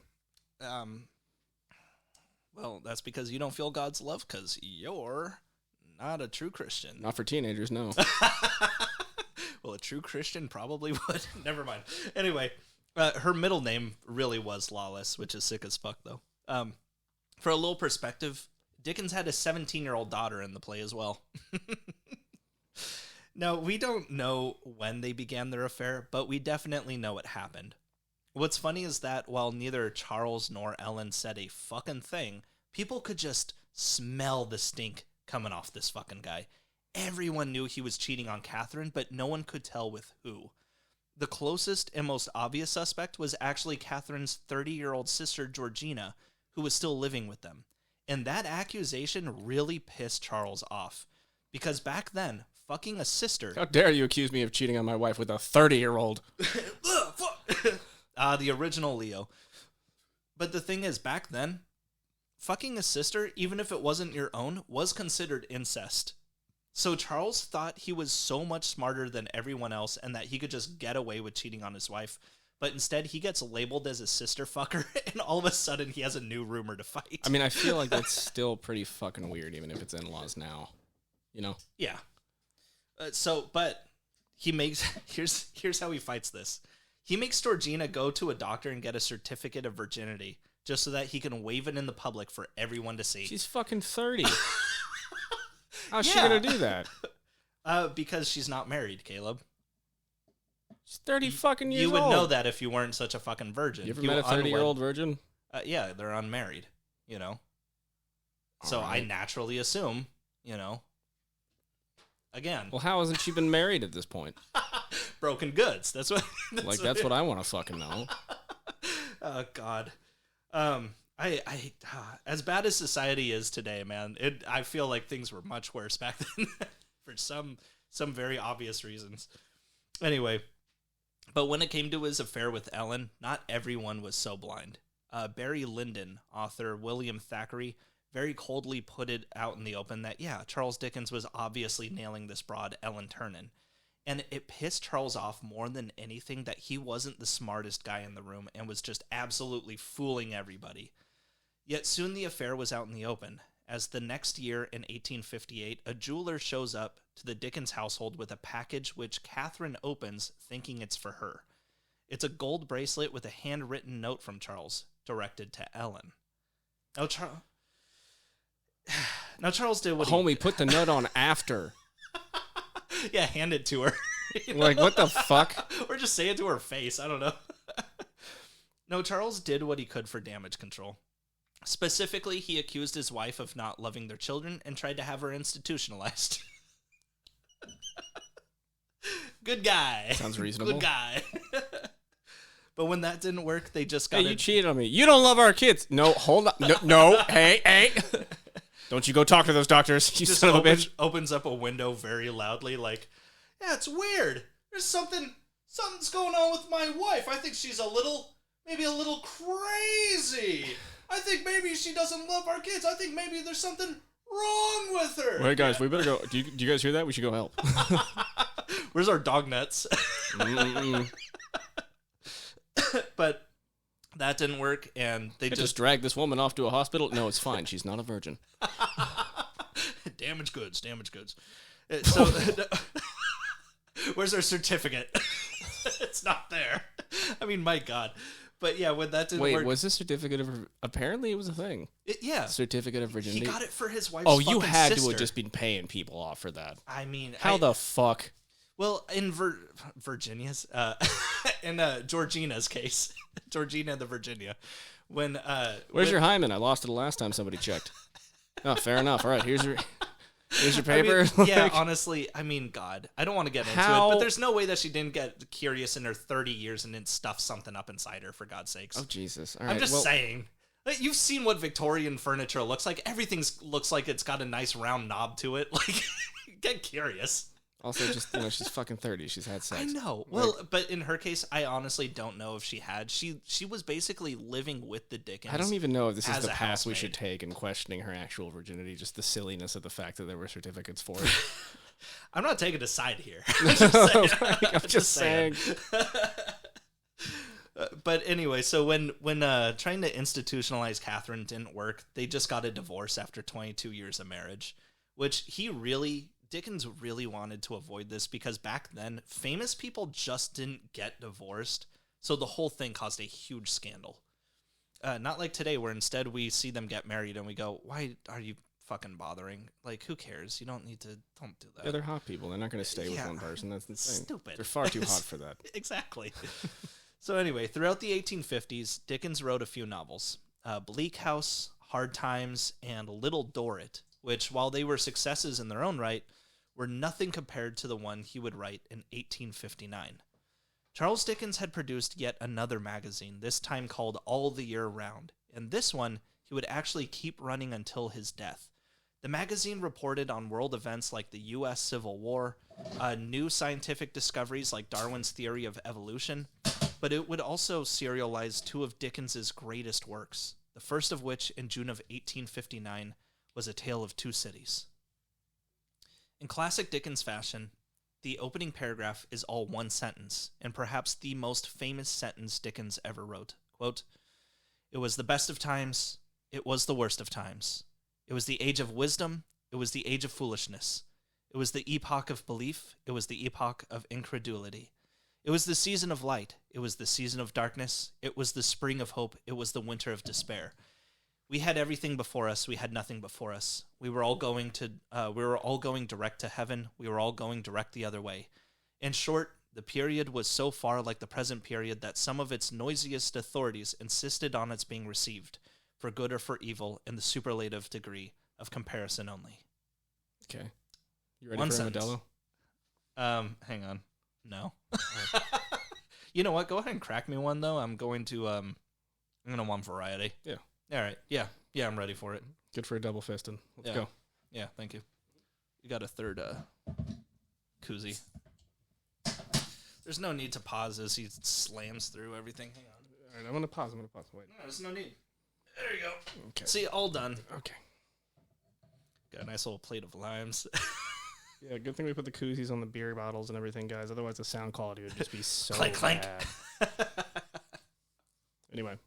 Well, that's because you don't feel God's love, because you're not a true Christian. Not for teenagers, no. Well, a true Christian probably would. Never mind. Anyway, her middle name really was Lawless, which is sick as fuck, though. For a little perspective, Dickens had a 17-year-old daughter in the play as well. Now, we don't know when they began their affair, but we definitely know it happened. What's funny is that while neither Charles nor Ellen said a fucking thing, people could just smell the stink coming off this fucking guy. Everyone knew he was cheating on Catherine, but no one could tell with who. The closest and most obvious suspect was actually Catherine's 30-year-old sister, Georgina, who was still living with them. And that accusation really pissed Charles off. Because back then, fucking a sister... How dare you accuse me of cheating on my wife with a 30-year-old? The original Leo. But the thing is, back then, fucking a sister, even if it wasn't your own, was considered incest. So Charles thought he was so much smarter than everyone else and that he could just get away with cheating on his wife. But instead, he gets labeled as a sister fucker, and all of a sudden, he has a new rumor to fight. I mean, I feel like that's still pretty fucking weird, even if it's in-laws now. You know? Yeah. But he makes... Here's how he fights this. He makes Georgina go to a doctor and get a certificate of virginity, just so that he can wave it in the public for everyone to see. She's fucking 30. How's she gonna do that? Because she's not married, Caleb. She's 30 fucking years old. You would know that if you weren't such a fucking virgin. You ever met a 30-year-old virgin? Yeah, they're unmarried, you know. So right. I naturally assume, you know. Again. Well, how hasn't she been married at this point? Broken goods. That's what. That's what I want to fucking know. Oh God. As bad as society is today, man, I feel like things were much worse back then for some very obvious reasons. Anyway, but when it came to his affair with Ellen, not everyone was so blind. Barry Lyndon, author William Thackeray, very coldly put it out in the open that, yeah, Charles Dickens was obviously nailing this broad, Ellen Ternan. And it pissed Charles off more than anything that he wasn't the smartest guy in the room and was just absolutely fooling everybody. Yet soon the affair was out in the open, as the next year in 1858, a jeweler shows up to the Dickens household with a package which Catherine opens thinking it's for her. It's a gold bracelet with a handwritten note from Charles, directed to Ellen. Now Charles did what Homie, put the note on after. Yeah, hand it to her. You know? Like, what the fuck? Or just say it to her face. I don't know. No, Charles did what he could for damage control. Specifically, he accused his wife of not loving their children and tried to have her institutionalized. Good guy. Sounds reasonable. Good guy. But when that didn't work, they just got... Hey, you cheated on me. You don't love our kids. No, hold on. No. Hey. Don't you go talk to those doctors, you son of a bitch. Opens up a window very loudly like, yeah, it's weird. There's something's going on with my wife. I think she's maybe a little crazy. I think maybe she doesn't love our kids. I think maybe there's something wrong with her. Wait, guys, we better go. Do you guys hear that? We should go help. Where's our dog nets? But That didn't work, and they just dragged this woman off to a hospital. No, it's fine. She's not a virgin. Damaged goods. So, where's our certificate? It's not there. I mean, my God. But yeah, when that didn't work... Wait, was this certificate of... Apparently it was a thing. Yeah. Certificate of virginity. He got it for his wife's fucking sister. Oh, you had to have just been paying people off for that. I mean... How the fuck? Well, in Virginia's... in Georgina's case. Georgina the Virginia. Where's your hymen? I lost it the last time somebody checked. Oh, fair enough. All right, here's your paper. I mean, yeah, honestly, I mean, God, I don't want to get into it, but there's no way that she didn't get curious in her 30 years and didn't stuff something up inside her, for God's sakes. Oh, Jesus. All right, I'm just saying. You've seen what Victorian furniture looks like. Everything looks like it's got a nice round knob to it. Like, get curious. Also, just, she's fucking 30. She's had sex. I know. Well, but in her case, I honestly don't know if she had. She was basically living with the Dickens. I don't even know if this is the path we should take in questioning her actual virginity, just the silliness of the fact that there were certificates for it. I'm not taking a side here. I'm just saying. But anyway, so when trying to institutionalize Catherine didn't work, they just got a divorce after 22 years of marriage, which Dickens really wanted to avoid this because back then, famous people just didn't get divorced, so the whole thing caused a huge scandal. Not like today, where instead we see them get married and we go, why are you fucking bothering? Like, who cares? You don't do that. Yeah, they're hot people. They're not going to stay with one person. That's insane. Stupid. They're far too hot for that. Exactly. So anyway, throughout the 1850s, Dickens wrote a few novels. Bleak House, Hard Times, and Little Dorrit, which, while they were successes in their own right, were nothing compared to the one he would write in 1859. Charles Dickens had produced yet another magazine, this time called All the Year Round, and this one he would actually keep running until his death. The magazine reported on world events like the U.S. Civil War, new scientific discoveries like Darwin's theory of evolution, but it would also serialize two of Dickens's greatest works, the first of which, in June of 1859, was A Tale of Two Cities. In classic Dickens fashion, the opening paragraph is all one sentence, and perhaps the most famous sentence Dickens ever wrote. Quote, "It was the best of times, it was the worst of times. It was the age of wisdom, it was the age of foolishness. It was the epoch of belief, it was the epoch of incredulity. It was the season of light, it was the season of darkness, it was the spring of hope, it was the winter of despair. We had everything before us. We had nothing before us. We were all going direct to heaven. We were all going direct the other way. In short, the period was so far like the present period that some of its noisiest authorities insisted on its being received, for good or for evil, in the superlative degree of comparison only." Okay. You ready for a Modelo? Hang on. No. You know what? Go ahead and crack me one, though. I'm going to want variety. Yeah. All right. Yeah, I'm ready for it. Good for a double fisting. Let's go. Yeah, thank you. You got a third koozie. There's no need to pause as he slams through everything. Hang on. All right, I'm going to pause. Wait. No, there's no need. There you go. Okay. See, all done. Okay. Got a nice little plate of limes. Yeah, good thing we put the koozies on the beer bottles and everything, guys. Otherwise, the sound quality would just be so clank. bad. Anyway.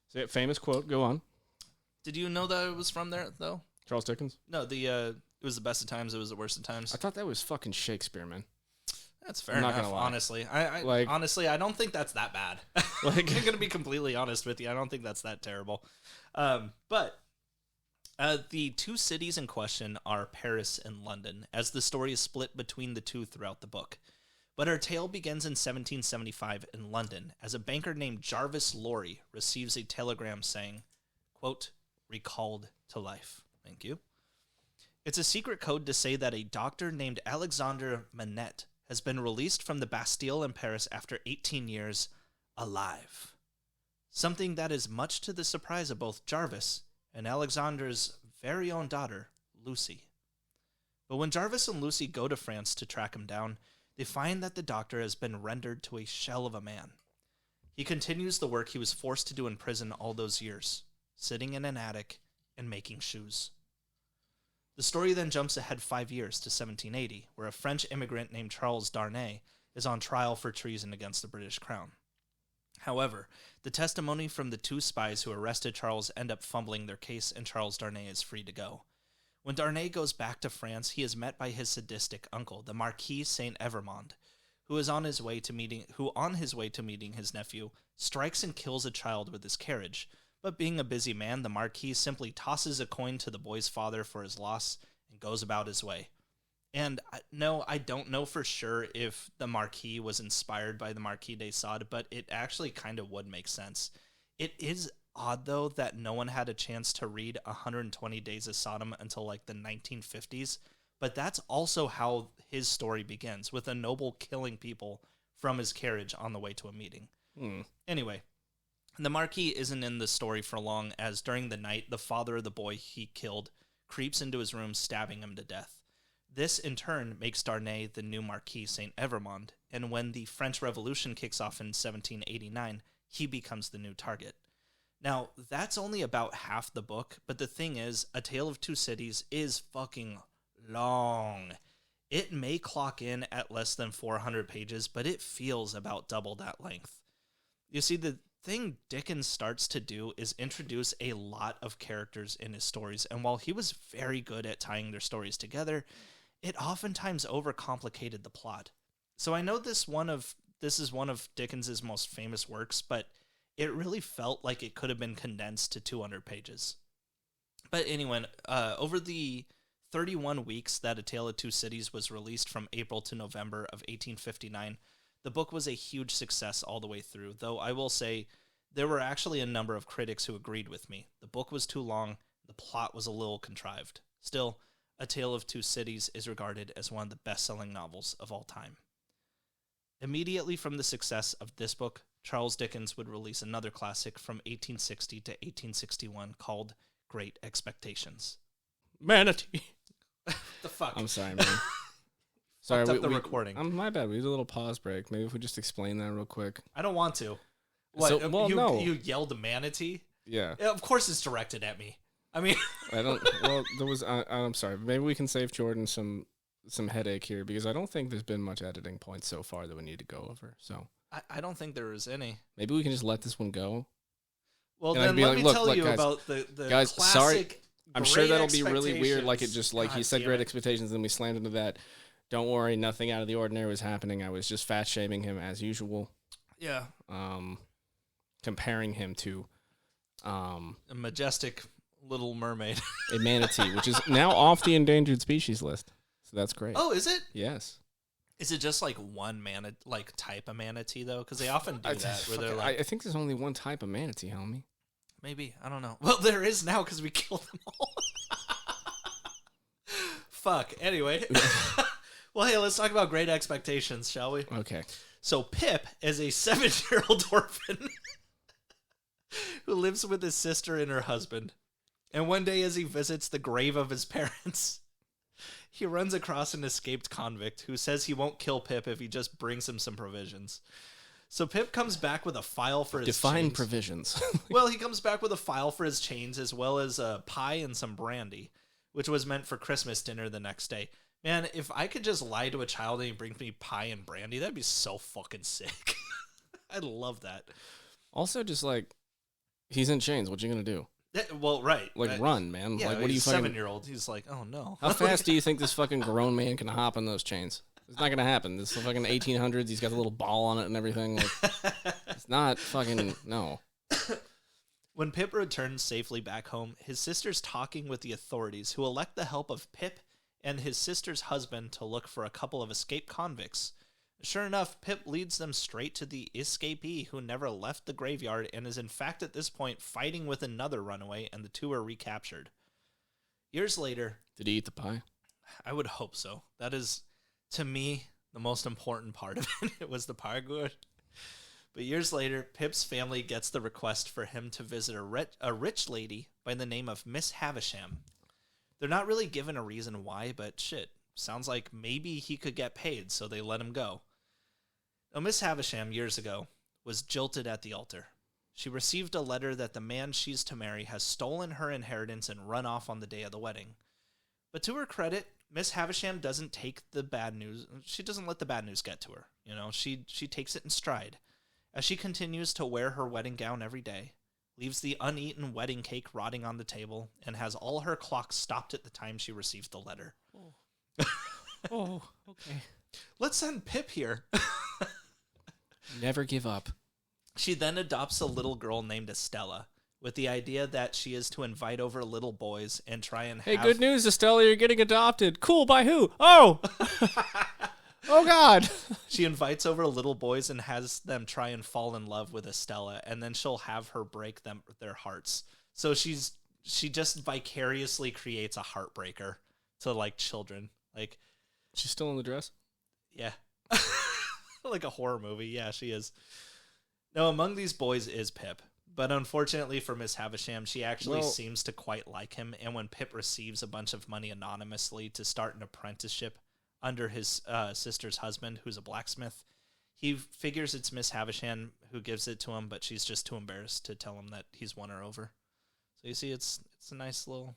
So, yeah, famous quote. Go on. Did you know that it was from there, though? Charles Dickens? No, it was the best of times. It was the worst of times. I thought that was fucking Shakespeare, man. That's fair enough, gonna lie. Honestly. Honestly, I don't think that's that bad. I'm going to be completely honest with you. I don't think that's that terrible. But the two cities in question are Paris and London, as the story is split between the two throughout the book. But our tale begins in 1775 in London, as a banker named Jarvis Lorry receives a telegram saying, quote, "recalled to life." Thank you. It's a secret code to say that a doctor named Alexandre Manette has been released from the Bastille in Paris after 18 years, alive. Something that is much to the surprise of both Jarvis and Alexandre's very own daughter, Lucy. But when Jarvis and Lucy go to France to track him down, they find that the doctor has been rendered to a shell of a man. He continues the work he was forced to do in prison all those years, sitting in an attic and making shoes. The story then jumps ahead 5 years to 1780, where a French immigrant named Charles Darnay is on trial for treason against the British crown. However, the testimony from the 2 spies who arrested Charles end up fumbling their case, and Charles Darnay is free to go. When Darnay goes back to France, he is met by his sadistic uncle, the Marquis Saint-Evremond, who on his way to meeting his nephew, strikes and kills a child with his carriage. But being a busy man, the Marquis simply tosses a coin to the boy's father for his loss and goes about his way. And no, I don't know for sure if the Marquis was inspired by the Marquis de Sade, but it actually kind of would make sense. It is odd, though, that no one had a chance to read 120 Days of Sodom until like the 1950s, but that's also how his story begins, with a noble killing people from his carriage on the way to a meeting. Anyway, the Marquis isn't in the story for long, as during the night, the father of the boy he killed creeps into his room, stabbing him to death. This, in turn, makes Darnay the new Marquis Saint-Evremond, and when the French Revolution kicks off in 1789, he becomes the new target. Now, that's only about half the book, but the thing is, A Tale of Two Cities is fucking long. It may clock in at less than 400 pages, but it feels about double that length. You see, the thing Dickens starts to do is introduce a lot of characters in his stories, and while he was very good at tying their stories together, it oftentimes overcomplicated the plot. So I know this is one of Dickens's most famous works, but it really felt like it could have been condensed to 200 pages. But anyway, over the 31 weeks that A Tale of Two Cities was released from April to November of 1859, the book was a huge success all the way through, though I will say there were actually a number of critics who agreed with me. The book was too long, the plot was a little contrived. Still, A Tale of Two Cities is regarded as one of the best-selling novels of all time. Immediately from the success of this book, Charles Dickens would release another classic from 1860 to 1861 called Great Expectations. Manatee. The fuck? I'm sorry, man. Sorry, the recording. My bad. We did a little pause break. Maybe if we just explain that real quick. I don't want to. What? So, no. You yelled manatee? Yeah. Of course it's directed at me. I mean... I don't... Well, there was... I'm sorry. Maybe we can save Jordan some headache here, because I don't think there's been much editing points so far that we need to go over, so... I don't think there is any. Maybe we can just let this one go. Well, then let me tell you about the guys, classic... Sorry. I'm sure that'll be really weird, like it just... Like he said Great Expectations, and we slammed into that. Don't worry, nothing out of the ordinary was happening. I was just fat-shaming him as usual. Yeah. Comparing him to... a majestic Little Mermaid. A manatee, which is now off the endangered species list. So that's great. Oh, is it? Yes. Is it just like one type of manatee, though? Because they often do that. Where they're like, I think there's only one type of manatee, homie. Maybe. I don't know. Well, there is now because we killed them all. Fuck. Anyway. Well, hey, let's talk about Great Expectations, shall we? Okay. So Pip is a 7-year-old orphan who lives with his sister and her husband. And one day as he visits the grave of his parents, he runs across an escaped convict who says he won't kill Pip if he just brings him some provisions. So Pip comes back with a file for his Define chains. Provisions. Well, he comes back with a file for his chains as well as a pie and some brandy, which was meant for Christmas dinner the next day. Man, if I could just lie to a child and he brings me pie and brandy, that'd be so fucking sick. I'd love that. Also, just like, he's in chains. What you gonna do? Well, right. Like, run, man. Yeah, like, what do you fucking... 7-year-old. He's like, oh, no. How fast do you think this fucking grown man can hop on those chains? It's not gonna happen. This is fucking 1800s. He's got the little ball on it and everything. Like, it's not fucking... No. When Pip returns safely back home, his sister's talking with the authorities, who elect the help of Pip and his sister's husband to look for a couple of escaped convicts. Sure enough, Pip leads them straight to the escapee who never left the graveyard and is in fact at this point fighting with another runaway, and the two are recaptured. Years later... Did he eat the pie? I would hope so. That is, to me, the most important part of it. It was the pie good. But years later, Pip's family gets the request for him to visit a rich lady by the name of Miss Havisham. They're not really given a reason why, but shit, sounds like maybe he could get paid, so they let him go. Now, Miss Havisham, years ago, was jilted at the altar. She received a letter that the man she's to marry has stolen her inheritance and run off on the day of the wedding. But to her credit, Miss Havisham doesn't take the bad news. She doesn't let the bad news get to her. You know, she takes it in stride. as she continues to wear her wedding gown every day, leaves the uneaten wedding cake rotting on the table, and has all her clocks stopped at the time she receives the letter. Oh, okay. Let's send Pip here. Never give up. She then adopts a little girl named Estella, with the idea that she is to invite over little boys and try and Hey, good news, Estella, you're getting adopted. Cool, by who? Oh! Oh, God. She invites over little boys and has them try and fall in love with Estella, and then she'll have her break their hearts. So she just vicariously creates a heartbreaker to, like, children. Like, she's still in the dress? Yeah. Like a horror movie. Yeah, she is. Now, among these boys is Pip. But unfortunately for Miss Havisham, she actually seems to quite like him. And when Pip receives a bunch of money anonymously to start an apprenticeship under his sister's husband, who's a blacksmith, he figures it's Miss Havisham who gives it to him, but she's just too embarrassed to tell him that he's won her over. So you see, it's a nice little...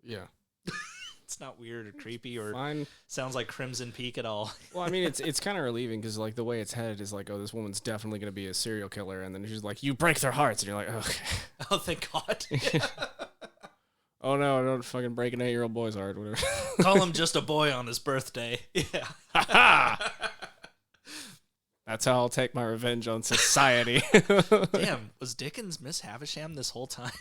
Yeah. It's not weird or creepy or sounds like Crimson Peak at all. Well, I mean, it's kind of relieving because, like, the way it's headed is like, oh, this woman's definitely going to be a serial killer. And then she's like, you break their hearts. And you're like, okay. Oh, thank God. Oh, no, I don't fucking break an 8-year-old boy's heart. Whatever. Call him just a boy on his birthday. Yeah. That's how I'll take my revenge on society. Damn, was Dickens Miss Havisham this whole time?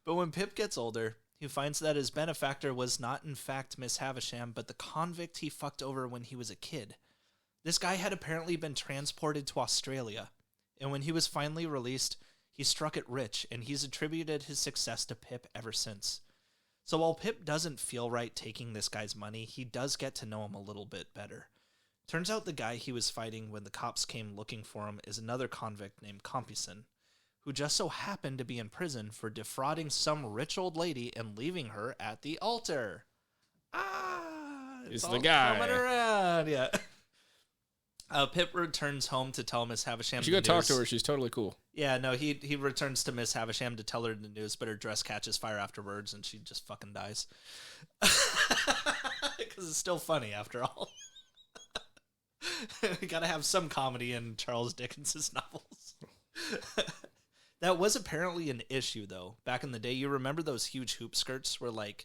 But when Pip gets older, he finds that his benefactor was not in fact Miss Havisham, but the convict he fucked over when he was a kid. This guy had apparently been transported to Australia, and when he was finally released, he struck it rich, and he's attributed his success to Pip ever since. So while Pip doesn't feel right taking this guy's money, he does get to know him a little bit better. Turns out the guy he was fighting when the cops came looking for him is another convict named Compeyson, who just so happened to be in prison for defrauding some rich old lady and leaving her at the altar. It's the guy coming around. Yeah. Pip returns home to tell Miss Havisham. You go talk to her. She's totally cool. Yeah, no, he returns to Miss Havisham to tell her the news, but her dress catches fire afterwards, and she just fucking dies. Because it's still funny after all. We gotta have some comedy in Charles Dickens' novels. That was apparently an issue, though. Back in the day, you remember those huge hoop skirts where, like,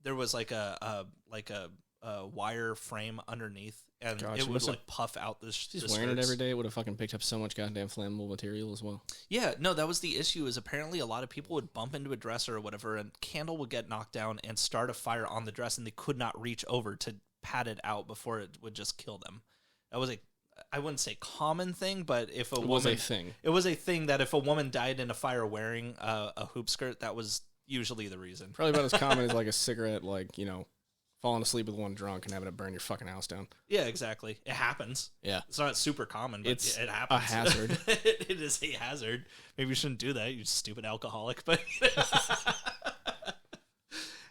there was like a wire frame underneath, and it would like puff out the. She's wearing it every day. It would have fucking picked up so much goddamn flammable material as well. Yeah, no, that was the issue. Is apparently a lot of people would bump into a dresser or whatever, and candle would get knocked down and start a fire on the dress, and they could not reach over to pat it out before it would just kill them. That was I wouldn't say common thing, but if it was a thing. It was a thing that if a woman died in a fire wearing a hoop skirt, that was usually the reason. Probably about as common as like a cigarette, like, you know, falling asleep with one drunk and having it burn your fucking house down. Yeah, exactly. It happens. Yeah. It's not super common, but it happens. A hazard. It is a hazard. Maybe you shouldn't do that, you stupid alcoholic, but...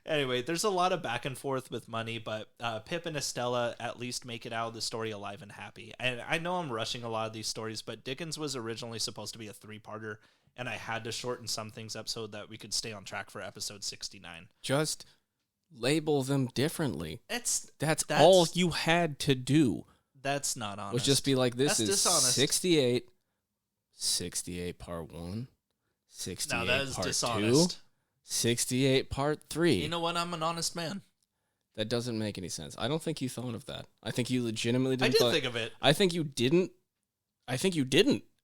Anyway, there's a lot of back and forth with money, but Pip and Estella at least make it out of the story alive and happy. And I know I'm rushing a lot of these stories, but Dickens was originally supposed to be a 3-parter, and I had to shorten some things up so that we could stay on track for episode 69. Just label them differently. That's all you had to do. That's not honest. Was just be like, this is dishonest. 68 part 1, 68 no, that is part dishonest. 2. 68 part 3. You know what? I'm an honest man. That doesn't make any sense. I don't think you thought of that. I think you legitimately didn't. I did think of it. I think you didn't.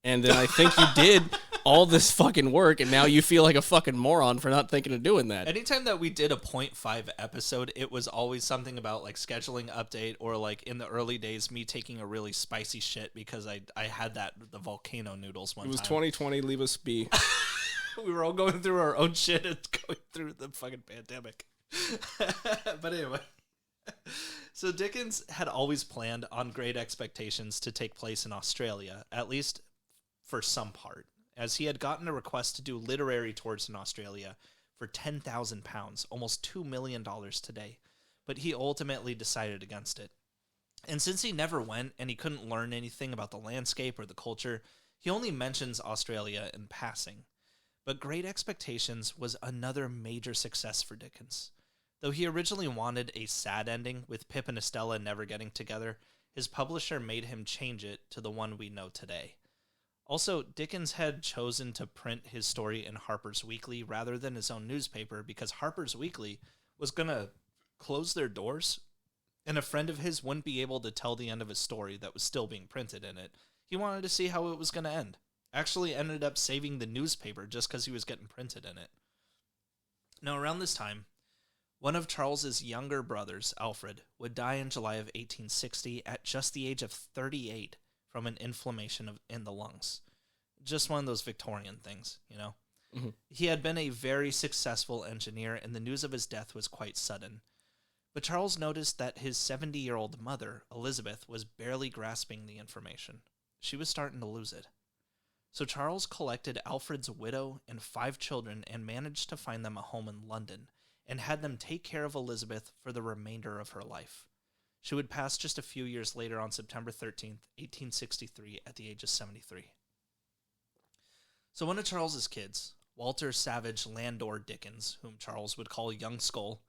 And then I think you did all this fucking work, and now you feel like a fucking moron for not thinking of doing that. Anytime that we did a 0.5 episode, it was always something about like scheduling update, or like in the early days, me taking a really spicy shit because I had the volcano noodles one time. It was 2020, leave us be. We were all going through our own shit and going through the fucking pandemic. But anyway. So Dickens had always planned on Great Expectations to take place in Australia, at least for some part, as he had gotten a request to do literary tours in Australia for £10,000, almost $2 million today. But he ultimately decided against it. And since he never went and he couldn't learn anything about the landscape or the culture, he only mentions Australia in passing. But Great Expectations was another major success for Dickens. Though he originally wanted a sad ending with Pip and Estella never getting together, his publisher made him change it to the one we know today. Also, Dickens had chosen to print his story in Harper's Weekly rather than his own newspaper because Harper's Weekly was going to close their doors, and a friend of his wouldn't be able to tell the end of his story that was still being printed in it. He wanted to see how it was going to end. Actually ended up saving the newspaper just because he was getting printed in it. Now, around this time, one of Charles's younger brothers, Alfred, would die in July of 1860 at just the age of 38 from an inflammation in the lungs. Just one of those Victorian things, you know? Mm-hmm. He had been a very successful engineer, and the news of his death was quite sudden. But Charles noticed that his 70-year-old mother, Elizabeth, was barely grasping the information. She was starting to lose it. So Charles collected Alfred's widow and 5 children and managed to find them a home in London, and had them take care of Elizabeth for the remainder of her life. She would pass just a few years later on September 13th, 1863, at the age of 73. So one of Charles's kids, Walter Savage Landor Dickens, whom Charles would call Young Skull,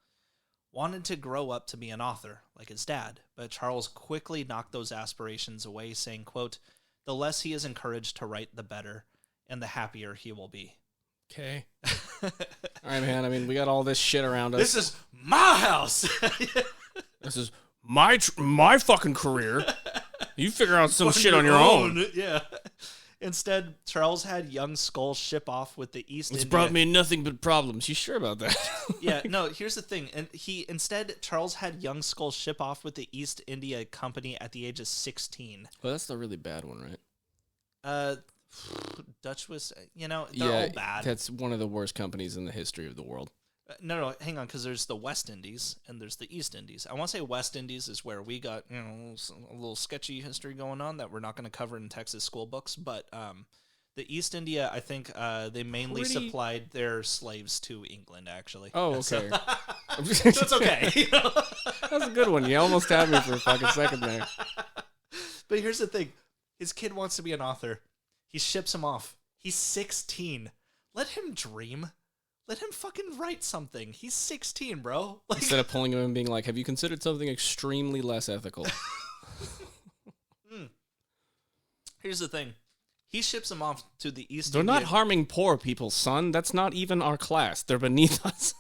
wanted to grow up to be an author, like his dad, but Charles quickly knocked those aspirations away, saying, quote, "The less he is encouraged to write, the better, and the happier he will be." Okay. All right, man. I mean, we got all this shit around us. This is my house. This is my fucking career. You figure out some shit on your own. Yeah. Instead, Charles had Young Skull ship off with the East India. It's brought me nothing but problems. You sure about that? Yeah, no, here's the thing. And Charles had Young Skull ship off with the East India Company at the age of 16. Well, that's the really bad one, right? Dutch was, they're all bad. That's one of the worst companies in the history of the world. No, hang on, because there's the West Indies and there's the East Indies. I want to say West Indies is where we got, a little sketchy history going on that we're not going to cover in Texas school books. But the East India, I think they mainly supplied their slaves to England, actually. Oh, okay. So it's okay. That's a good one. You almost had me for a fucking second there. But here's the thing. His kid wants to be an author. He ships him off. He's 16. Let him dream. Let him fucking write something. He's 16, bro. Instead of pulling him and being like, have you considered something extremely less ethical? Here's the thing. He ships him off to the East They're not harming poor people, son. That's not even our class. They're beneath us.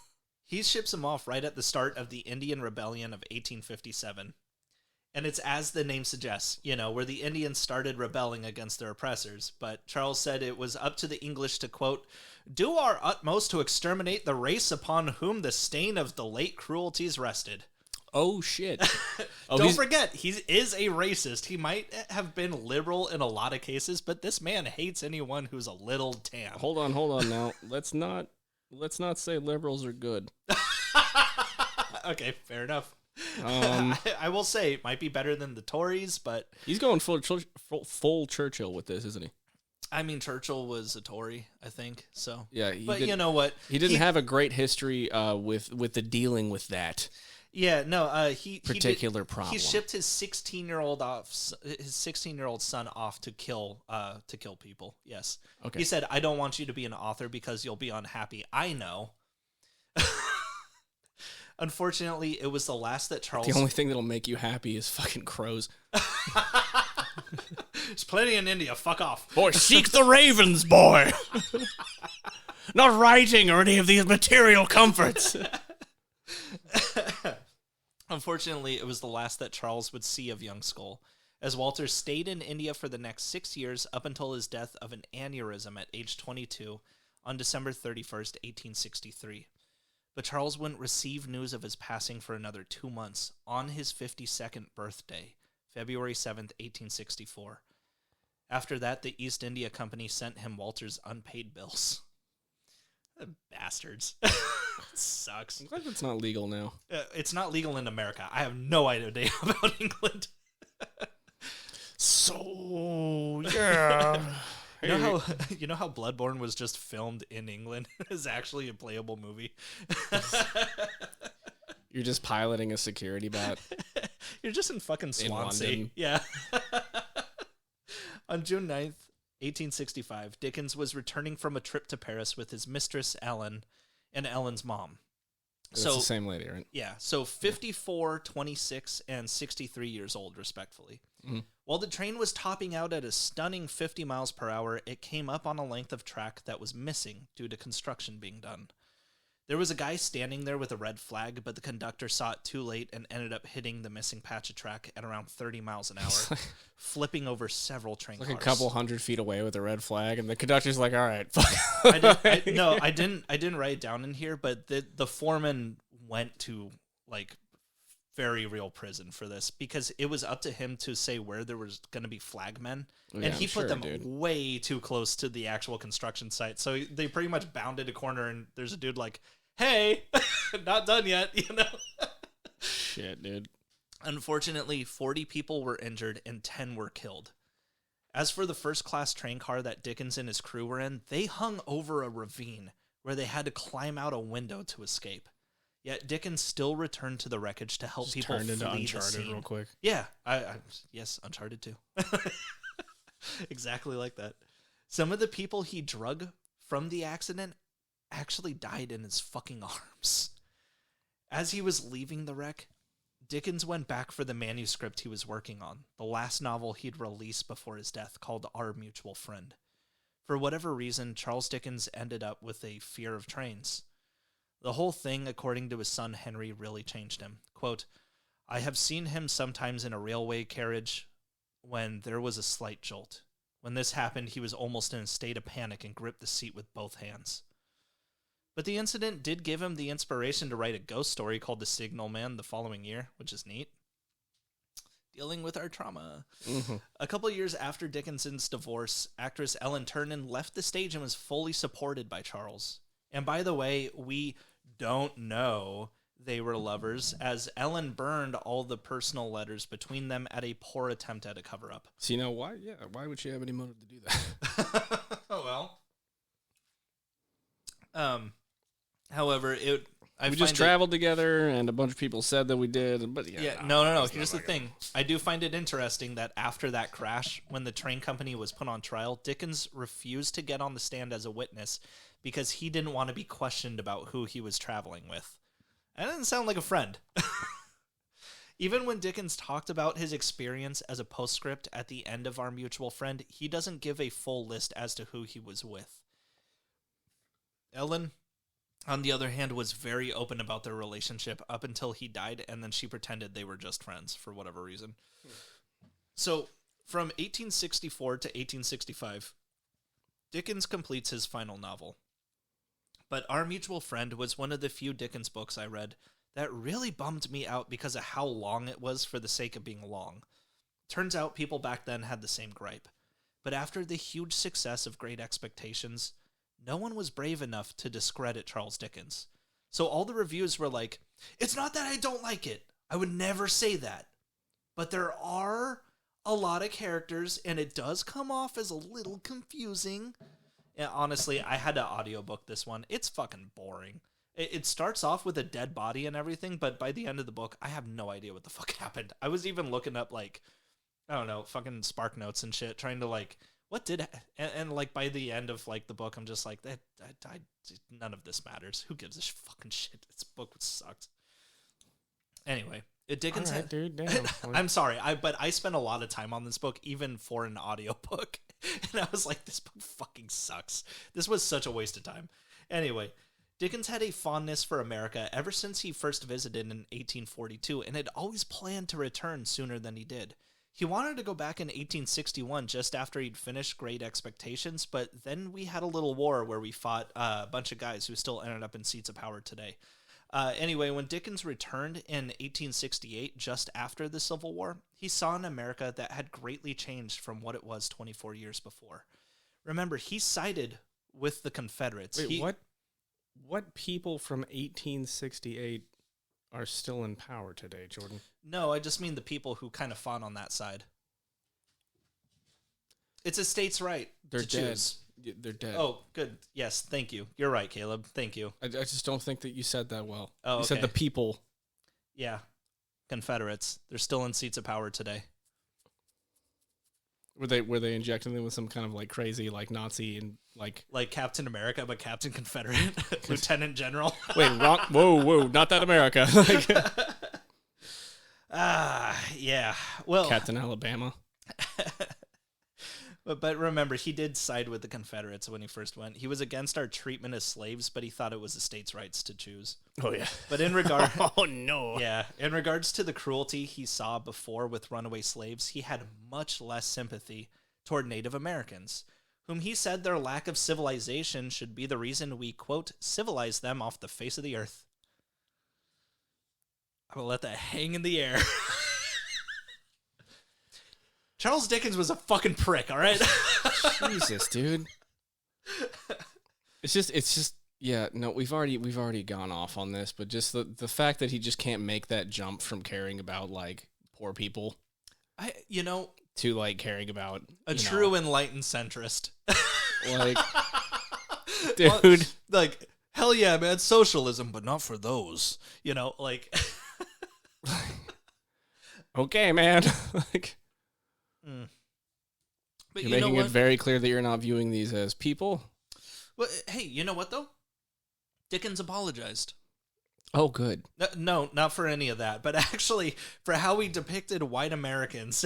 He ships him off right at the start of the Indian Rebellion of 1857. And it's as the name suggests, where the Indians started rebelling against their oppressors. But Charles said it was up to the English to, quote, "do our utmost to exterminate the race upon whom the stain of the late cruelties rested." Oh, shit. Don't forget, he is a racist. He might have been liberal in a lot of cases, but this man hates anyone who's a little tan. Hold on now. Let's not say liberals are good. Okay, fair enough. I will say it might be better than the Tories, but he's going full Churchill with this, isn't he? I mean, Churchill was a Tory, I think. So yeah, but you know what? He didn't have a great history with the dealing with that. Yeah, no. Particular problem. He shipped his 16-year-old son off to kill people. Yes. Okay. He said, "I don't want you to be an author because you'll be unhappy. I know." Unfortunately, it was the last that Charles... The only thing that'll make you happy is fucking crows. There's plenty in India. Fuck off. Boy, seek the ravens, boy. Not writing or any of these material comforts. Unfortunately, it was the last that Charles would see of Young Skull, as Walter stayed in India for the next 6 years up until his death of an aneurysm at age 22 on December 31st, 1863. But Charles wouldn't receive news of his passing for another 2 months on his 52nd birthday, February 7th, 1864. After that, the East India Company sent him Walter's unpaid bills. Bastards. Sucks. I'm glad it's not legal now. It's not legal in America. I have no idea about England. So, yeah. You know how Bloodborne was just filmed in England? It's actually a playable movie. You're just piloting a security bot. You're just in fucking Swansea. Yeah. On June 9th, 1865, Dickens was returning from a trip to Paris with his mistress, Ellen, and Ellen's mom. That's the same lady, right? Yeah. So 54, 26, and 63 years old, respectively. Mm-hmm. While the train was topping out at a stunning 50 miles per hour, it came up on a length of track that was missing due to construction being done. There was a guy standing there with a red flag, but the conductor saw it too late and ended up hitting the missing patch of track at around 30 miles an hour, flipping over several train cars. A couple 100 feet away with a red flag, and the conductor's like, all right, fuck. I didn't write it down in here, but the foreman went to, like, very real prison for this because it was up to him to say where there was going to be flagmen, and he put them way too close to the actual construction site. So they pretty much bounded a corner, and there's a dude like, "Hey, not done yet," you know. Shit, dude. Unfortunately, 40 people were injured and 10 were killed. As for the first-class train car that Dickens and his crew were in, they hung over a ravine where they had to climb out a window to escape. Yet Dickens still returned to the wreckage to help people flee the scene. Turned into Uncharted real quick. Yeah, yes, Uncharted too. Exactly like that. Some of the people he drug from the accident actually died in his fucking arms. As he was leaving the wreck, Dickens went back for the manuscript he was working on, the last novel he'd released before his death, called Our Mutual Friend. For whatever reason, Charles Dickens ended up with a fear of trains. The whole thing, according to his son Henry, really changed him. Quote, "I have seen him sometimes in a railway carriage when there was a slight jolt. When this happened, he was almost in a state of panic and gripped the seat with both hands." But the incident did give him the inspiration to write a ghost story called The Signal Man the following year, which is neat. Dealing with our trauma. Mm-hmm. A couple years after Dickinson's divorce, actress Ellen Ternan left the stage and was fully supported by Charles. And by the way, we don't know they were lovers, as Ellen burned all the personal letters between them at a poor attempt at a cover-up. So, you know, why would she have any motive to do that? Oh, well. However, we just traveled together, and a bunch of people said that we did, but no. Here's the thing. I do find it interesting that after that crash, when the train company was put on trial, Dickens refused to get on the stand as a witness because he didn't want to be questioned about who he was traveling with. That doesn't sound like a friend. Even when Dickens talked about his experience as a postscript at the end of Our Mutual Friend, he doesn't give a full list as to who he was with. Ellen, on the other hand, was very open about their relationship up until he died, and then she pretended they were just friends for whatever reason. So, from 1864 to 1865, Dickens completes his final novel. But Our Mutual Friend was one of the few Dickens books I read that really bummed me out because of how long it was for the sake of being long. Turns out people back then had the same gripe. But after the huge success of Great Expectations, no one was brave enough to discredit Charles Dickens. So all the reviews were like, "It's not that I don't like it. I would never say that. But there are a lot of characters, and it does come off as a little confusing." And honestly, I had to audiobook this one. It's fucking boring. It starts off with a dead body and everything, but by the end of the book, I have no idea what the fuck happened. I was even looking up, like, I don't know, fucking Spark Notes and shit, trying to, like, what did... And like, by the end of, like, the book, I'm just like, none of this matters. Who gives a fucking shit? This book sucked. Anyway, Dickens... All right, dude, damn. I'm sorry, but I spent a lot of time on this book, even for an audiobook. And I was like, this book fucking sucks. This was such a waste of time. Anyway, Dickens had a fondness for America ever since he first visited in 1842, and had always planned to return sooner than he did. He wanted to go back in 1861, just after he'd finished Great Expectations, but then we had a little war where we fought a bunch of guys who still ended up in seats of power today. Anyway, when Dickens returned in 1868, just after the Civil War, he saw an America that had greatly changed from what it was 24 years before. Remember, he sided with the Confederates. Wait, what people from 1868 are still in power today, Jordan? No, I just mean the people who kind of fought on that side. It's a state's right to choose. They're dead. Oh, good. Yes, thank you. You're right, Caleb. Thank you. I just don't think that you said that well. Oh, you said the people. Yeah. Confederates. They're still in seats of power today. Were they injecting them with some kind of like crazy like Nazi and like Captain America, but Captain Confederate, Lieutenant General? Wait, wrong. Whoa, not that America. Yeah. Well, Captain Alabama. But remember, he did side with the Confederates when he first went. He was against our treatment as slaves, but he thought it was the states' rights to choose. Oh, yeah. But in regard... Oh, no. Yeah. In regards to the cruelty he saw before with runaway slaves, he had much less sympathy toward Native Americans, whom he said their lack of civilization should be the reason we, quote, civilize them off the face of the earth. I'm going to let that hang in the air. Charles Dickens was a fucking prick, all right? Jesus, dude. It's just yeah, no, we've already gone off on this, but just the fact that he just can't make that jump from caring about like poor people to like caring about a true enlightened centrist. Like dude, like hell yeah, man, socialism, but not for those. Like okay, man. Like But you're making it very clear that you're not viewing these as people. Well, hey, you know what though? Dickens apologized. Oh, good. No, not for any of that, but actually for how he depicted white Americans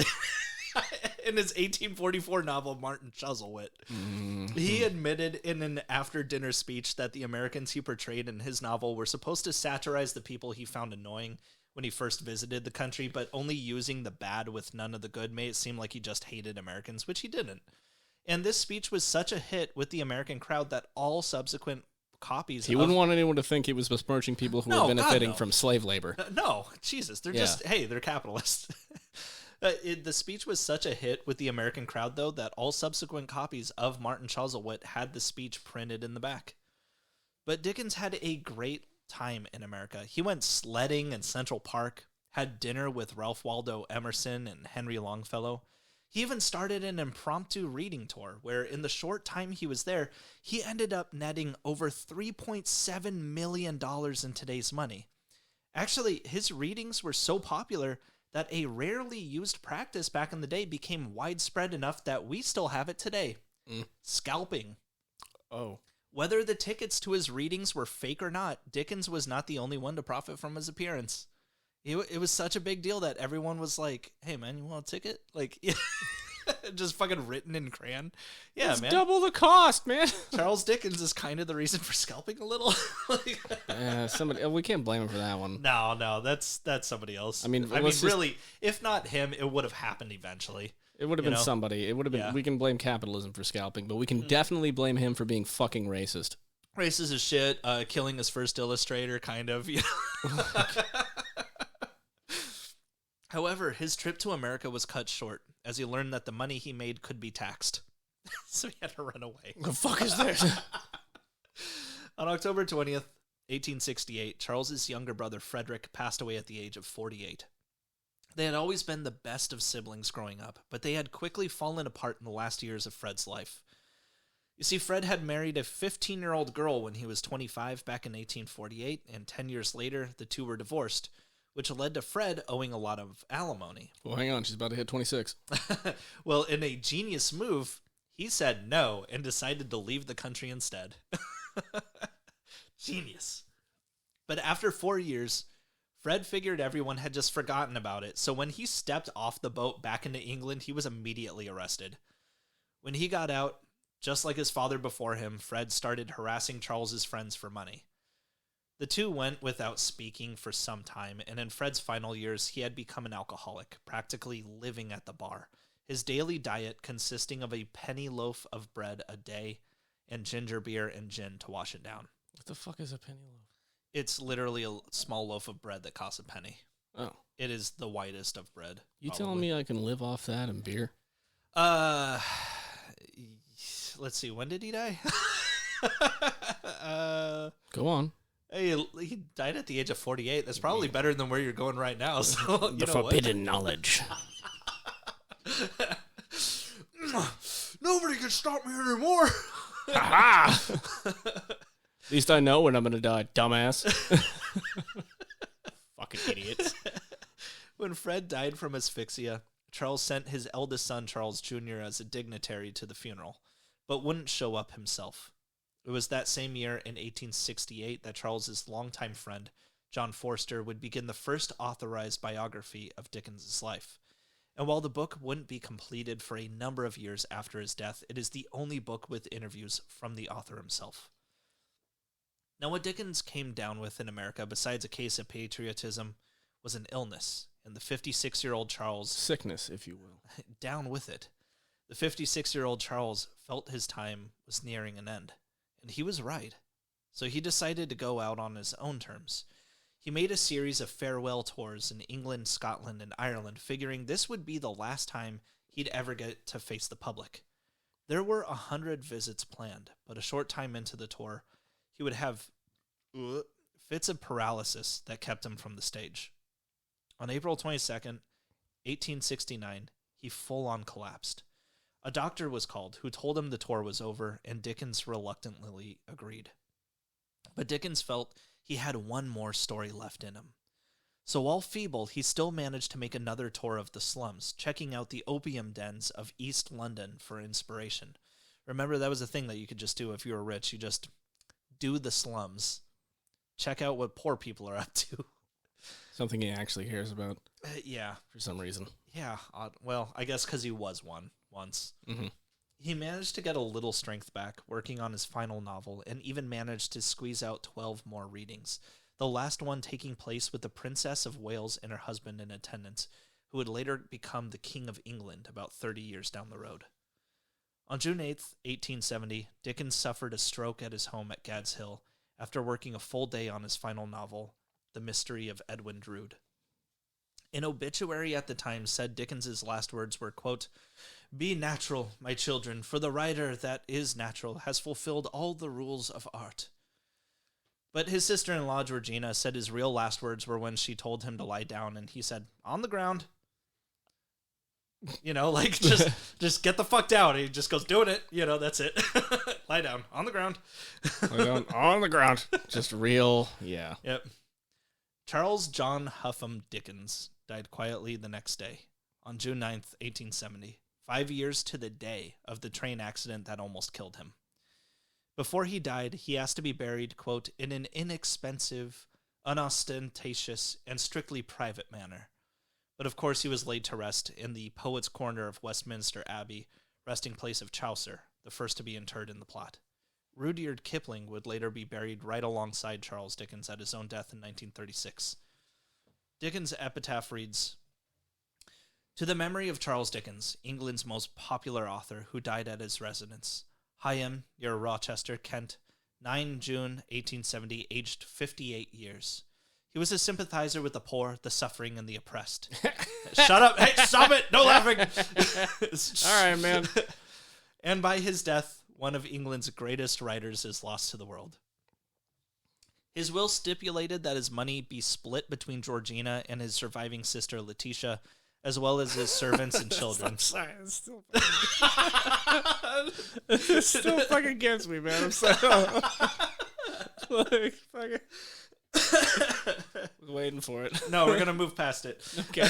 in his 1844 novel Martin Chuzzlewit. Mm-hmm. He admitted in an after-dinner speech that the Americans he portrayed in his novel were supposed to satirize the people he found annoying when he first visited the country, but only using the bad with none of the good made it seem like he just hated Americans, which he didn't. And this speech was such a hit with the American crowd that all subsequent copies... He wouldn't want anyone to think he was besmirching people who were benefiting from slave labor. No, Jesus, they're just, hey, they're capitalists. The speech was such a hit with the American crowd, though, that all subsequent copies of Martin Chuzzlewit had the speech printed in the back. But Dickens had a great time in America. He went sledding in Central Park, had dinner with Ralph Waldo Emerson and Henry Longfellow. He even started an impromptu reading tour where in the short time he was there, he ended up netting over $3.7 million in today's money. Actually, his readings were so popular that a rarely used practice back in the day became widespread enough that we still have it today. Scalping. Oh. Whether the tickets to his readings were fake or not, Dickens was not the only one to profit from his appearance. It was such a big deal that everyone was like, hey, man, you want a ticket? Like, just fucking written in crayon. Yeah, it's man. Double the cost, man. Charles Dickens is kind of the reason for scalping a little. We can't blame him for that one. No, that's somebody else. I mean, really, if not him, it would have happened eventually. It would have been somebody. It would have been. Yeah. We can blame capitalism for scalping, but we can definitely blame him for being fucking racist. Racist as shit. Killing his first illustrator, kind of. However, his trip to America was cut short as he learned that the money he made could be taxed. So he had to run away. What the fuck is this? On October 20th, 1868, Charles's younger brother Frederick passed away at the age of 48. They had always been the best of siblings growing up, but they had quickly fallen apart in the last years of Fred's life. You see, Fred had married a 15-year-old girl when he was 25 back in 1848, and 10 years later, the two were divorced, which led to Fred owing a lot of alimony. Well, hang on. She's about to hit 26. Well, in a genius move, he said no and decided to leave the country instead. Genius. But after 4 years, Fred figured everyone had just forgotten about it, so when he stepped off the boat back into England, he was immediately arrested. When he got out, just like his father before him, Fred started harassing Charles's friends for money. The two went without speaking for some time, and in Fred's final years, he had become an alcoholic, practically living at the bar, his daily diet consisting of a penny loaf of bread a day and ginger beer and gin to wash it down. What the fuck is a penny loaf? It's literally a small loaf of bread that costs a penny. Oh. It is the whitest of bread. You telling me I can live off that and beer? Let's see. When did he die? Go on. Hey, he died at the age of 48. That's probably better than where you're going right now. So the forbidden knowledge. Nobody can stop me anymore. At least I know when I'm going to die, dumbass. Fucking idiots. When Fred died from asphyxia, Charles sent his eldest son, Charles Jr., as a dignitary to the funeral, but wouldn't show up himself. It was that same year, in 1868, that Charles's longtime friend, John Forster, would begin the first authorized biography of Dickens's life. And while the book wouldn't be completed for a number of years after his death, it is the only book with interviews from the author himself. Now, what Dickens came down with in America, besides a case of patriotism, was an illness, and the 56-year-old Charles... Sickness, if you will. Down with it. The 56-year-old Charles felt his time was nearing an end, and he was right. So he decided to go out on his own terms. He made a series of farewell tours in England, Scotland, and Ireland, figuring this would be the last time he'd ever get to face the public. There were 100 visits planned, but a short time into the tour, he would have fits of paralysis that kept him from the stage. On April 22nd, 1869, he full-on collapsed. A doctor was called who told him the tour was over, and Dickens reluctantly agreed. But Dickens felt he had one more story left in him. So while feeble, he still managed to make another tour of the slums, checking out the opium dens of East London for inspiration. Remember, that was a thing that you could just do if you were rich. You just do the slums. Check out what poor people are up to. Something he actually cares about. Yeah. For some reason. Yeah. Well, I guess because he was one once. Mm-hmm. He managed to get a little strength back, working on his final novel, and even managed to squeeze out 12 more readings, the last one taking place with the Princess of Wales and her husband in attendance, who would later become the King of England about 30 years down the road. On June 8th, 1870, Dickens suffered a stroke at his home at Gad's Hill after working a full day on his final novel, The Mystery of Edwin Drood. An obituary at the time said Dickens's last words were, quote, "Be natural, my children, for the writer that is natural has fulfilled all the rules of art." But his sister-in-law, Georgina, said his real last words were when she told him to lie down, and he said, "On the ground." You know, like, just get the fuck down. He just goes, doing it. You know, that's it. Lie down. On the ground. Lie down. On the ground. Just real. Yeah. Yep. Charles John Huffam Dickens died quietly the next day, on June 9th, 1870, 5 years to the day of the train accident that almost killed him. Before he died, he asked to be buried, quote, "in an inexpensive, unostentatious, and strictly private manner." But of course he was laid to rest in the Poets' Corner of Westminster Abbey, resting place of Chaucer, the first to be interred in the plot. Rudyard Kipling would later be buried right alongside Charles Dickens at his own death in 1936. Dickens' epitaph reads, "To the memory of Charles Dickens, England's most popular author, who died at his residence, Higham, near Rochester, Kent, 9 June 1870, aged 58 years. He was a sympathizer with the poor, the suffering, and the oppressed." Shut up! Hey, stop it! No laughing! All right, man. And by his death, one of England's greatest writers is lost to the world. His will stipulated that his money be split between Georgina and his surviving sister, Letitia, as well as his servants and children. I'm sorry, it still fucking gets me, man. I'm sorry. Like, fucking... was waiting for it. No, we're going to move past it. Okay.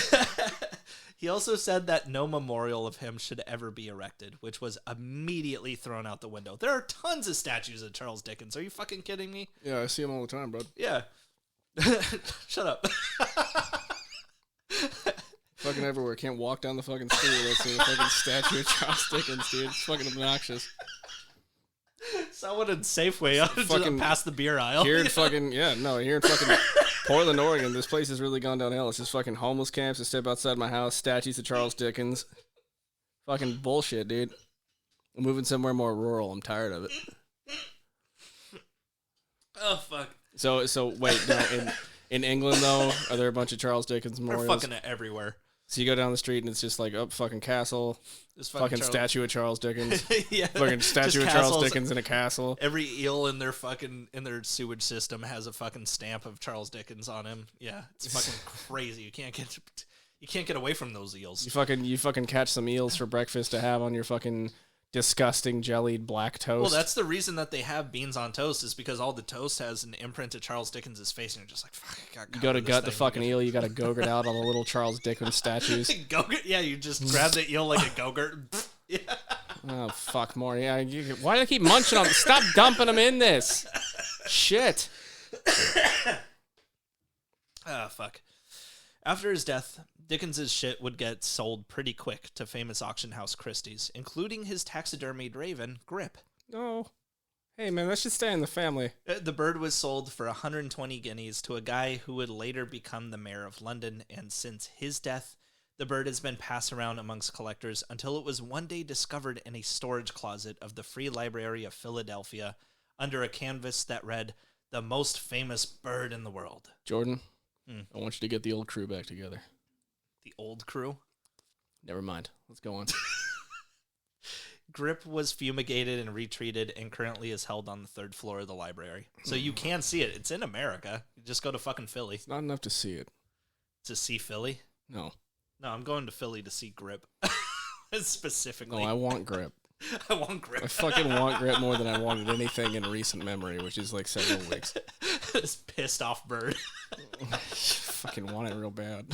He also said that no memorial of him should ever be erected, which was immediately thrown out the window. There are tons of statues of Charles Dickens. Are you fucking kidding me? Yeah, I see him all the time, bro. Yeah. Shut up. Fucking everywhere. Can't walk down the fucking street without seeing a fucking statue of Charles Dickens, dude. It's fucking obnoxious. Someone in Safeway fucking past the beer aisle. Here in fucking, here in fucking Portland, Oregon, this place has really gone downhill. It's just fucking homeless camps that step outside my house, statues of Charles Dickens. Fucking bullshit, dude. I'm moving somewhere more rural. I'm tired of it. Oh, fuck. So wait, no, in England, though, are there a bunch of Charles Dickens memorials? They're fucking everywhere. So you go down the street and it's just like, fucking castle, fucking statue of Charles Dickens, yeah, fucking statue of Charles Dickens in a castle. Every eel in their sewage system has a fucking stamp of Charles Dickens on him. Yeah, it's fucking crazy. You can't get away from those eels. You fucking catch some eels for breakfast to have on your fucking disgusting jellied black toast. Well, that's the reason that they have beans on toast is because all the toast has an imprint of Charles Dickens' face, and you're just like, fuck, I got you go to gut the fucking eel, you got to Go-Gurt out all the little Charles Dickens statues. Go-Gurt? Yeah, you just grab the eel like a Go-Gurt. Yeah. Oh, fuck, more. Yeah, why do I keep munching on them? Stop dumping them in this. Shit. Ah, fuck. After his death, Dickens's shit would get sold pretty quick to famous auction house Christie's, including his taxidermied raven, Grip. Oh. Hey, man, that should stay in the family. The bird was sold for 120 guineas to a guy who would later become the mayor of London, and since his death, the bird has been passed around amongst collectors until it was one day discovered in a storage closet of the Free Library of Philadelphia under a canvas that read, "The most famous bird in the world." Jordan, I want you to get the old crew back together. The old crew? Never mind. Let's go on. Grip was fumigated and retreated and currently is held on the 3rd floor of the library. So you can see it. It's in America. You just go to fucking Philly. It's not enough to see it. To see Philly? No. No, I'm going to Philly to see Grip. Specifically. No, I want Grip. I want Grip. I fucking want Grip more than I wanted anything in recent memory, which is like several weeks. This pissed off bird. Fucking want it real bad.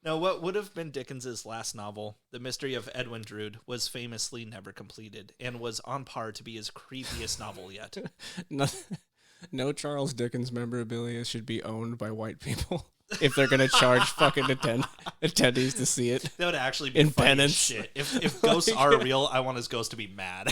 Now, what would have been Dickens's last novel, The Mystery of Edwin Drood, was famously never completed and was on par to be his creepiest novel yet. No Charles Dickens memorabilia should be owned by white people if they're going to charge fucking attendees to see it. That would actually be in funny penance. As shit. If ghosts are real, I want his ghost to be mad.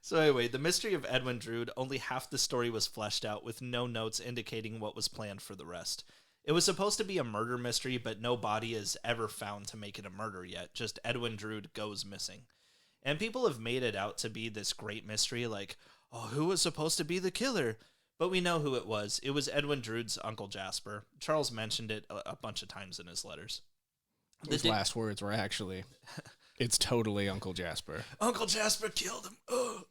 So anyway, The Mystery of Edwin Drood, only half the story was fleshed out with no notes indicating what was planned for the rest. It was supposed to be a murder mystery, but no body is ever found to make it a murder yet. Just Edwin Drood goes missing. And people have made it out to be this great mystery, like, oh, who was supposed to be the killer? But we know who it was. It was Edwin Drood's Uncle Jasper. Charles mentioned it a bunch of times in his letters. His last words were actually, it's totally Uncle Jasper. Uncle Jasper killed him. Oh.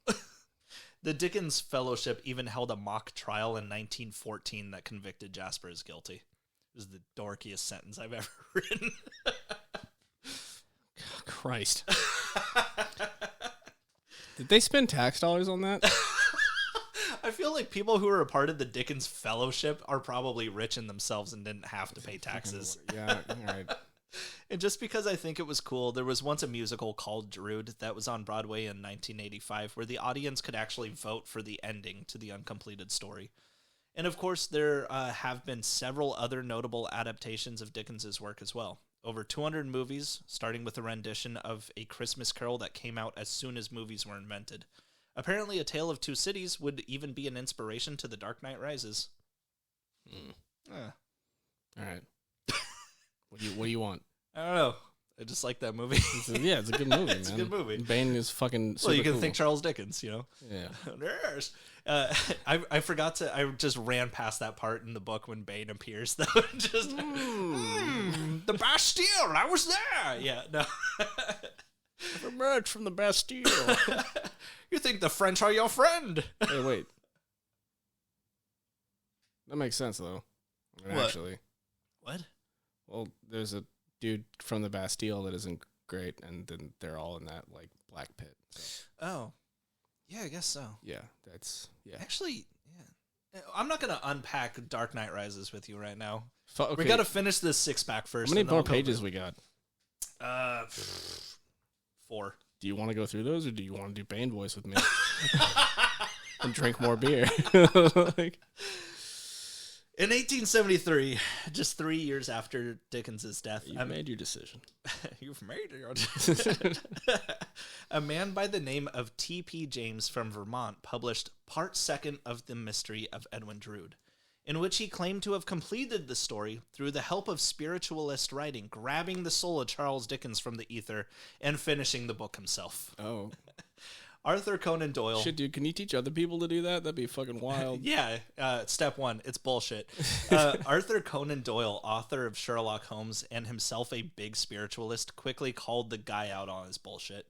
The Dickens Fellowship even held a mock trial in 1914 that convicted Jasper as guilty. It was the dorkiest sentence I've ever written. Christ. Did they spend tax dollars on that? I feel like people who are a part of the Dickens Fellowship are probably rich in themselves and didn't have to pay taxes. Yeah, all right. And just because I think it was cool, there was once a musical called Drood that was on Broadway in 1985 where the audience could actually vote for the ending to the uncompleted story. And of course, there have been several other notable adaptations of Dickens's work as well. Over 200 movies, starting with a rendition of A Christmas Carol that came out as soon as movies were invented. Apparently, A Tale of Two Cities would even be an inspiration to The Dark Knight Rises. All right. What do you want? I don't know. I just like that movie. It's a good movie, It's a good movie. Bane is fucking super Well, you can cool. think Charles Dickens, you know? Yeah. Yes. I forgot to... I just ran past that part in the book when Bane appears, though. Just... the Bastille! I was there! Yeah, no. I've emerged from the Bastille. You think the French are your friend? Hey, wait. That makes sense, though. I mean, What? actually. What? Well, there's a dude from the Bastille that isn't great, and then they're all in that, like, black pit. So. Oh. Yeah, I guess so. Yeah, that's... Yeah. Actually, yeah. I'm not going to unpack Dark Knight Rises with you right now. Okay. We got to finish this six-pack first. How many more pages we got? 4. Do you want to go through those, or do you want to do Bane voice with me? And drink more beer? Like... In 1873, just 3 years after Dickens's death, You made your decision. You've made your decision. A man by the name of T.P. James from Vermont published Part 2 of The Mystery of Edwin Drood, in which he claimed to have completed the story through the help of spiritualist writing, grabbing the soul of Charles Dickens from the ether and finishing the book himself. Oh. Arthur Conan Doyle. Shit, dude, can you teach other people to do that? That'd be fucking wild. Yeah, step 1, it's bullshit. Arthur Conan Doyle, author of Sherlock Holmes and himself a big spiritualist, quickly called the guy out on his bullshit.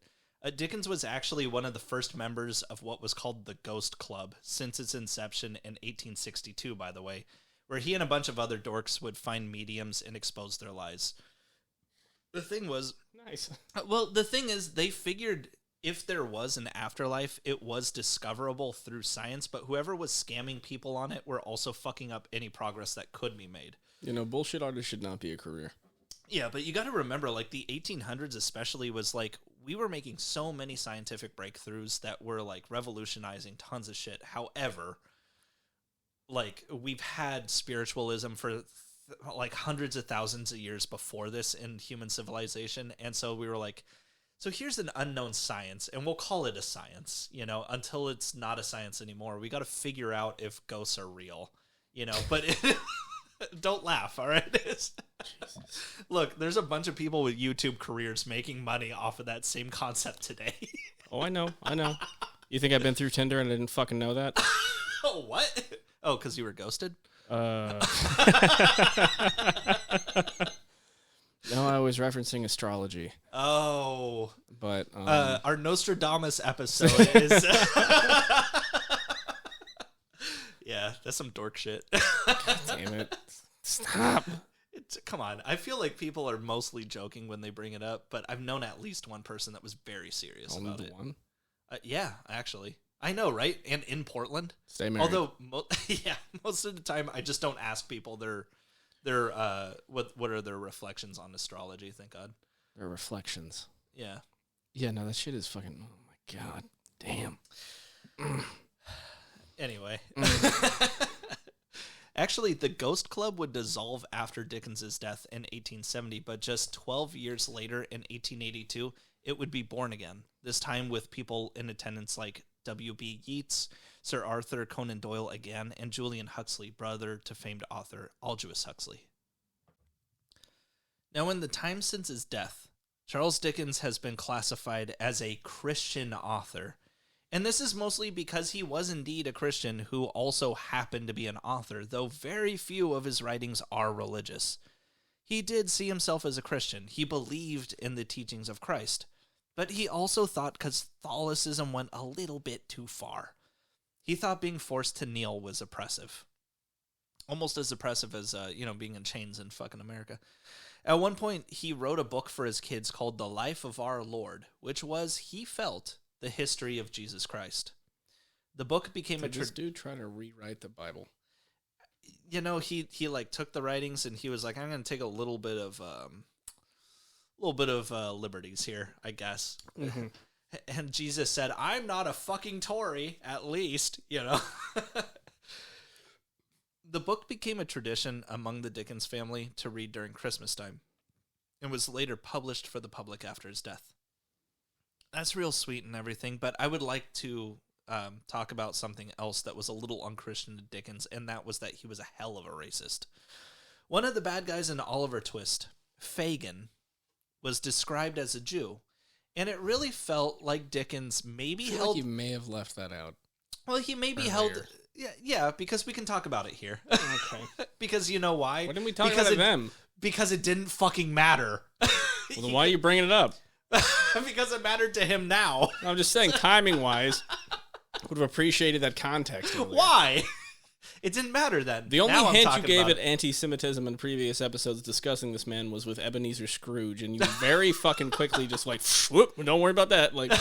Dickens was actually one of the first members of what was called the Ghost Club since its inception in 1862, by the way, where he and a bunch of other dorks would find mediums and expose their lies. The thing was... Nice. Well, the thing is, they figured if there was an afterlife, it was discoverable through science, but whoever was scamming people on it were also fucking up any progress that could be made. You know, bullshit artists should not be a career. Yeah, but you got to remember, like, the 1800s especially was, like, we were making so many scientific breakthroughs that were, like, revolutionizing tons of shit. However, like, we've had spiritualism for, like, hundreds of thousands of years before this in human civilization, and so we were like, so here's an unknown science, and we'll call it a science, you know, until it's not a science anymore. We got to figure out if ghosts are real, you know, but... Don't laugh, all right? Look, there's a bunch of people with YouTube careers making money off of that same concept today. Oh, I know. You think I've been through Tinder and I didn't fucking know that? Oh, what? Oh, because you were ghosted? No, I was referencing astrology. Oh. But our Nostradamus episode is... Yeah, that's some dork shit. God damn it. Stop. Come on. I feel like people are mostly joking when they bring it up, but I've known at least one person that was very serious about it. One? Yeah, actually. I know, right? And in Portland. Stay married. Although, most of the time, I just don't ask people what are their reflections on astrology, thank God. Their reflections. Yeah. Yeah, no, that shit is fucking, oh my God. Damn. Anyway. Actually, the Ghost Club would dissolve after Dickens's death in 1870, but just 12 years later in 1882, it would be born again, this time with people in attendance like W.B. Yeats, Sir Arthur Conan Doyle again, and Julian Huxley, brother to famed author Aldous Huxley. Now, in the time since his death, Charles Dickens has been classified as a Christian author. And this is mostly because he was indeed a Christian who also happened to be an author, though very few of his writings are religious. He did see himself as a Christian. He believed in the teachings of Christ. But he also thought Catholicism went a little bit too far. He thought being forced to kneel was oppressive. Almost as oppressive as, being in chains in fucking America. At one point, he wrote a book for his kids called The Life of Our Lord, which was, he felt, the history of Jesus Christ. The book became Did this dude try to rewrite the Bible? You know, he like took the writings and he was like, I'm going to take a little bit of liberties here, I guess. Mm-hmm. And Jesus said, I'm not a fucking Tory, at least, you know. The book became a tradition among the Dickens family to read during Christmas time and was later published for the public after his death. That's real sweet and everything, but I would like to talk about something else that was a little unchristian to Dickens, and that was that he was a hell of a racist. One of the bad guys in Oliver Twist, Fagin, was described as a Jew, and it really felt like Dickens maybe held... like he may have left that out. Well, he maybe held... Yeah, because we can talk about it here. Okay. Because you know why? Why didn't we talk about them? Because it didn't fucking matter. Well, then why are you bringing it up? Because it mattered to him now. I'm just saying, timing-wise, would have appreciated that context earlier. Why? It didn't matter then. The only hint you gave at anti-Semitism in previous episodes discussing this man was with Ebenezer Scrooge, and you very fucking quickly just like, whoop, don't worry about that. Like,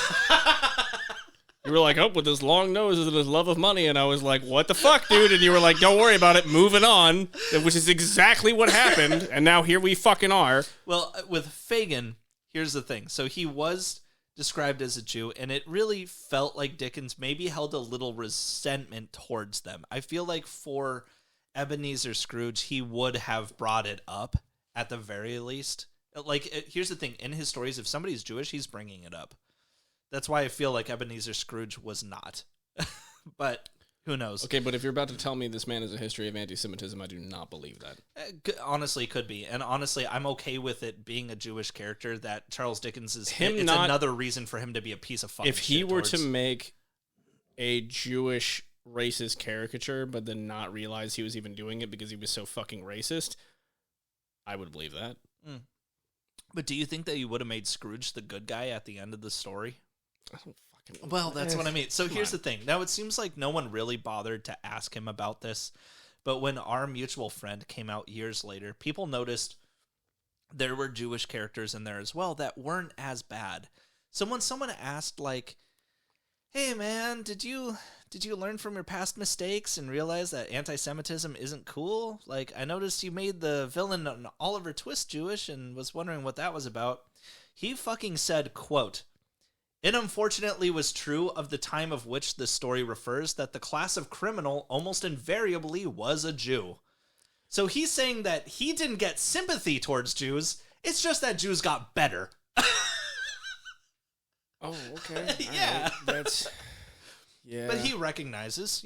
you were like, oh, with his long nose and his love of money, and I was like, what the fuck, dude? And you were like, don't worry about it, moving on, which is exactly what happened, and now here we fucking are. Well, with Fagin... Here's the thing. So he was described as a Jew, and it really felt like Dickens maybe held a little resentment towards them. I feel like for Ebenezer Scrooge, he would have brought it up at the very least. Like, here's the thing. In his stories, if somebody's Jewish, he's bringing it up. That's why I feel like Ebenezer Scrooge was not. But... who knows? Okay, but if you're about to tell me this man has a history of anti-Semitism, I do not believe that. Honestly, could be. And honestly, I'm okay with it being a Jewish character that Charles Dickens is. It's another reason for him to be a piece of fucking shit. If he were to make a Jewish racist caricature, but then not realize he was even doing it because he was so fucking racist, I would believe that. Mm. But do you think that he would have made Scrooge the good guy at the end of the story? I don't Well, that's what I mean. So here's the thing. Now, it seems like no one really bothered to ask him about this, But when Our Mutual Friend came out years later, people noticed there were Jewish characters in there as well that weren't as bad. So when someone asked, like, hey, man, did you learn from your past mistakes and realize that anti-Semitism isn't cool? Like, I noticed you made the villain an Oliver Twist Jewish and was wondering what that was about. He fucking said, quote, "It unfortunately was true of the time of which this story refers that the class of criminal almost invariably was a Jew." So he's saying that he didn't get sympathy towards Jews. It's just that Jews got better. Oh, okay. Yeah. Right. That's... Yeah. But he recognizes,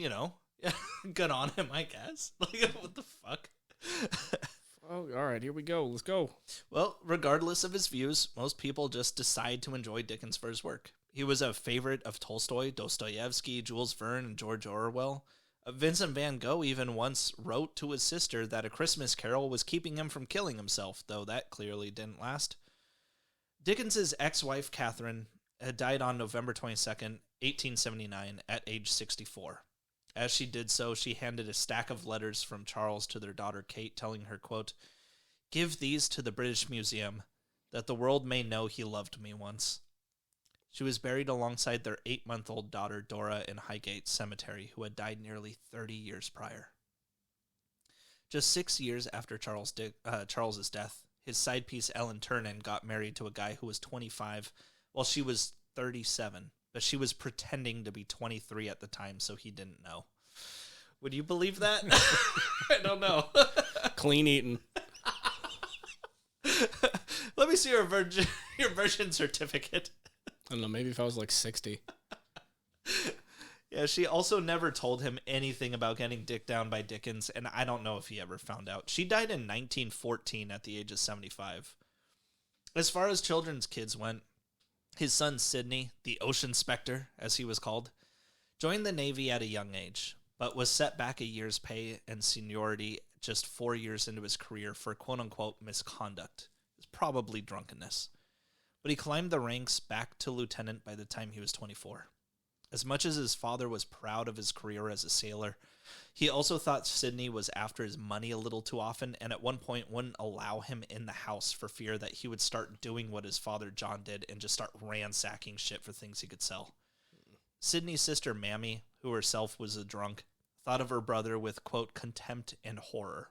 good on him, I guess. Like, what the fuck? Oh, all right, here we go. Let's go. Well, regardless of his views, most people just decide to enjoy Dickens for his work. He was a favorite of Tolstoy, Dostoevsky, Jules Verne, and George Orwell. Vincent van Gogh even once wrote to his sister that A Christmas Carol was keeping him from killing himself, though that clearly didn't last. Dickens's ex-wife, Catherine, had died on November 22nd, 1879, at age 64. As she did so, she handed a stack of letters from Charles to their daughter Kate, telling her, quote, "Give these to the British Museum, that the world may know he loved me once." She was buried alongside their 8-month-old daughter, Dora, in Highgate Cemetery, who had died nearly 30 years prior. Just 6 years after Charles's death, his side piece Ellen Ternan got married to a guy who was 25 while she was 37, but she was pretending to be 23 at the time, so he didn't know. Would you believe that? I don't know. Clean eating. Let me see your virgin certificate. I don't know, maybe if I was like 60. Yeah, she also never told him anything about getting dicked down by Dickens, and I don't know if he ever found out. She died in 1914 at the age of 75. As far as children's kids went, his son Sidney, the Ocean Spectre, as he was called, joined the Navy at a young age, but was set back a year's pay and seniority just 4 years into his career for quote-unquote misconduct. It was probably drunkenness. But he climbed the ranks back to lieutenant by the time he was 24. As much as his father was proud of his career as a sailor, he also thought Sidney was after his money a little too often, and at one point wouldn't allow him in the house for fear that he would start doing what his father John did and just start ransacking shit for things he could sell. Sidney's sister Mammy, who herself was a drunk, thought of her brother with, quote, contempt and horror.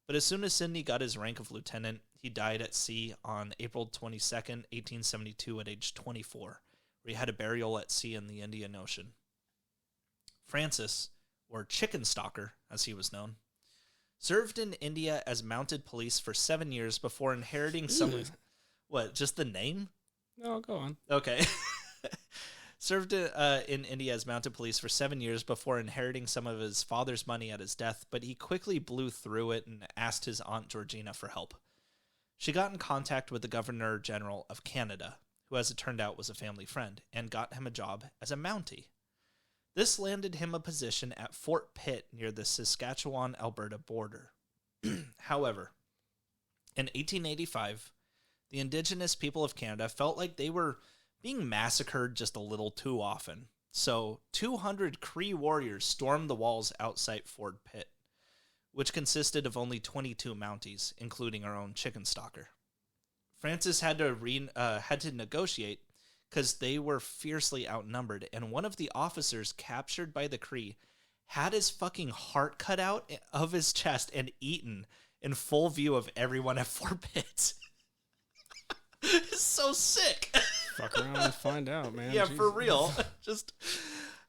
But as soon as Sidney got his rank of lieutenant, he died at sea on April 22nd, 1872 at age 24, where he had a burial at sea in the Indian Ocean. Francis, or Chicken Stalker, as he was known, served in India as mounted police for 7 years before inheriting some... What, just the name? No, go on. Okay. Served in India as mounted police for 7 years before inheriting some of his father's money at his death, but he quickly blew through it and asked his Aunt Georgina for help. She got in contact with the Governor General of Canada, who as it turned out was a family friend, and got him a job as a Mountie. This landed him a position at Fort Pitt near the Saskatchewan-Alberta border. However, in 1885, the Indigenous people of Canada felt like they were being massacred just a little too often. So 200 Cree warriors stormed the walls outside Fort Pitt, which consisted of only 22 Mounties, including our own Chicken Stalker. Francis had to negotiate because they were fiercely outnumbered, and one of the officers captured by the Cree had his fucking heart cut out of his chest and eaten in full view of everyone at Fort Pitt. It's so sick. Fuck around and find out, man. Yeah, Jesus. for real. Just,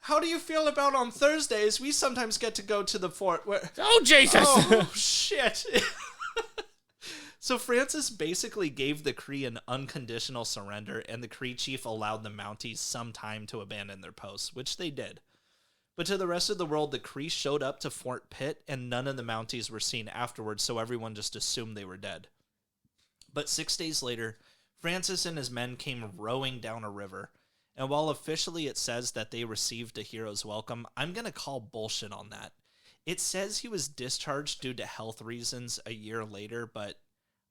how do you feel about on Thursdays? We sometimes get to go to the fort where... Oh, Jesus! Oh, shit. So Francis basically gave the Cree an unconditional surrender, and the Cree chief allowed the Mounties some time to abandon their posts, which they did. But to the rest of the world, the Cree showed up to Fort Pitt, and none of the Mounties were seen afterwards, so everyone just assumed they were dead. But 6 days later, Francis and his men came rowing down a river, and while officially it says that they received a hero's welcome, I'm going to call bullshit on that. It says he was discharged due to health reasons a year later, but,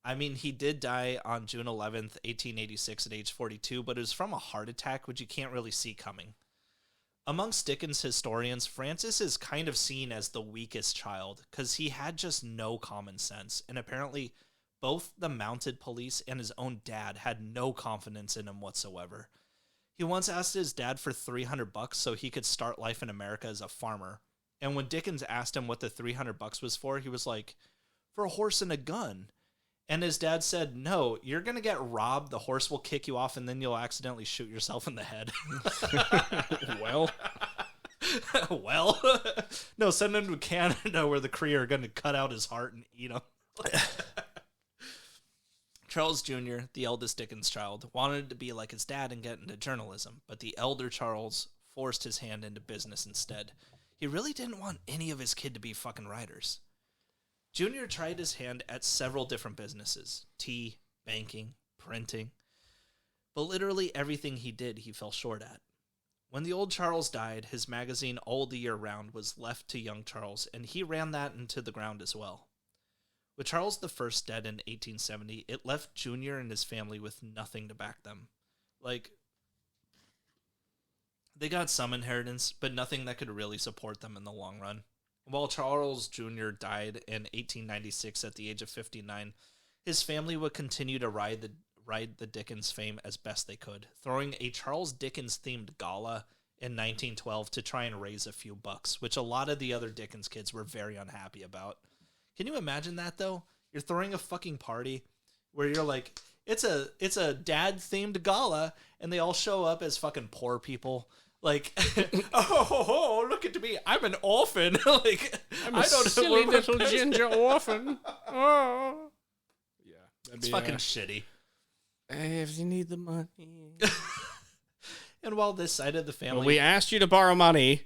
I mean, he did die on June 11th, 1886 at age 42, but it was from a heart attack, which you can't really see coming. Amongst Dickens historians, Francis is kind of seen as the weakest child because he had just no common sense, and apparently both the mounted police and his own dad had no confidence in him whatsoever. He once asked his dad for $300 so he could start life in America as a farmer. And when Dickens asked him what the $300 was for, he was like, for a horse and a gun. And his dad said, no, you're going to get robbed, the horse will kick you off, and then you'll accidentally shoot yourself in the head. Well. Well. No, send him to Canada where the Cree are going to cut out his heart and eat him. Charles Jr., the eldest Dickens child, wanted to be like his dad and get into journalism, but the elder Charles forced his hand into business instead. He really didn't want any of his kid to be fucking writers. Jr. tried his hand at several different businesses, tea, banking, printing, but literally everything he did he fell short at. When the old Charles died, his magazine All the Year Round was left to young Charles, and he ran that into the ground as well. With Charles I dead in 1870, it left Jr. and his family with nothing to back them. Like, they got some inheritance, but nothing that could really support them in the long run. While Charles Jr. died in 1896 at the age of 59, his family would continue to ride the Dickens fame as best they could, throwing a Charles Dickens-themed gala in 1912 to try and raise a few bucks, which a lot of the other Dickens kids were very unhappy about. Can you imagine that, though? You're throwing a fucking party where you're like, it's a dad-themed gala, and they all show up as fucking poor people. Like, oh, look at me, I'm an orphan. Like, I'm a silly little ginger orphan. Oh. Yeah. It's fucking shitty. If you need the money. And while this side of the family... Well, we asked you to borrow money.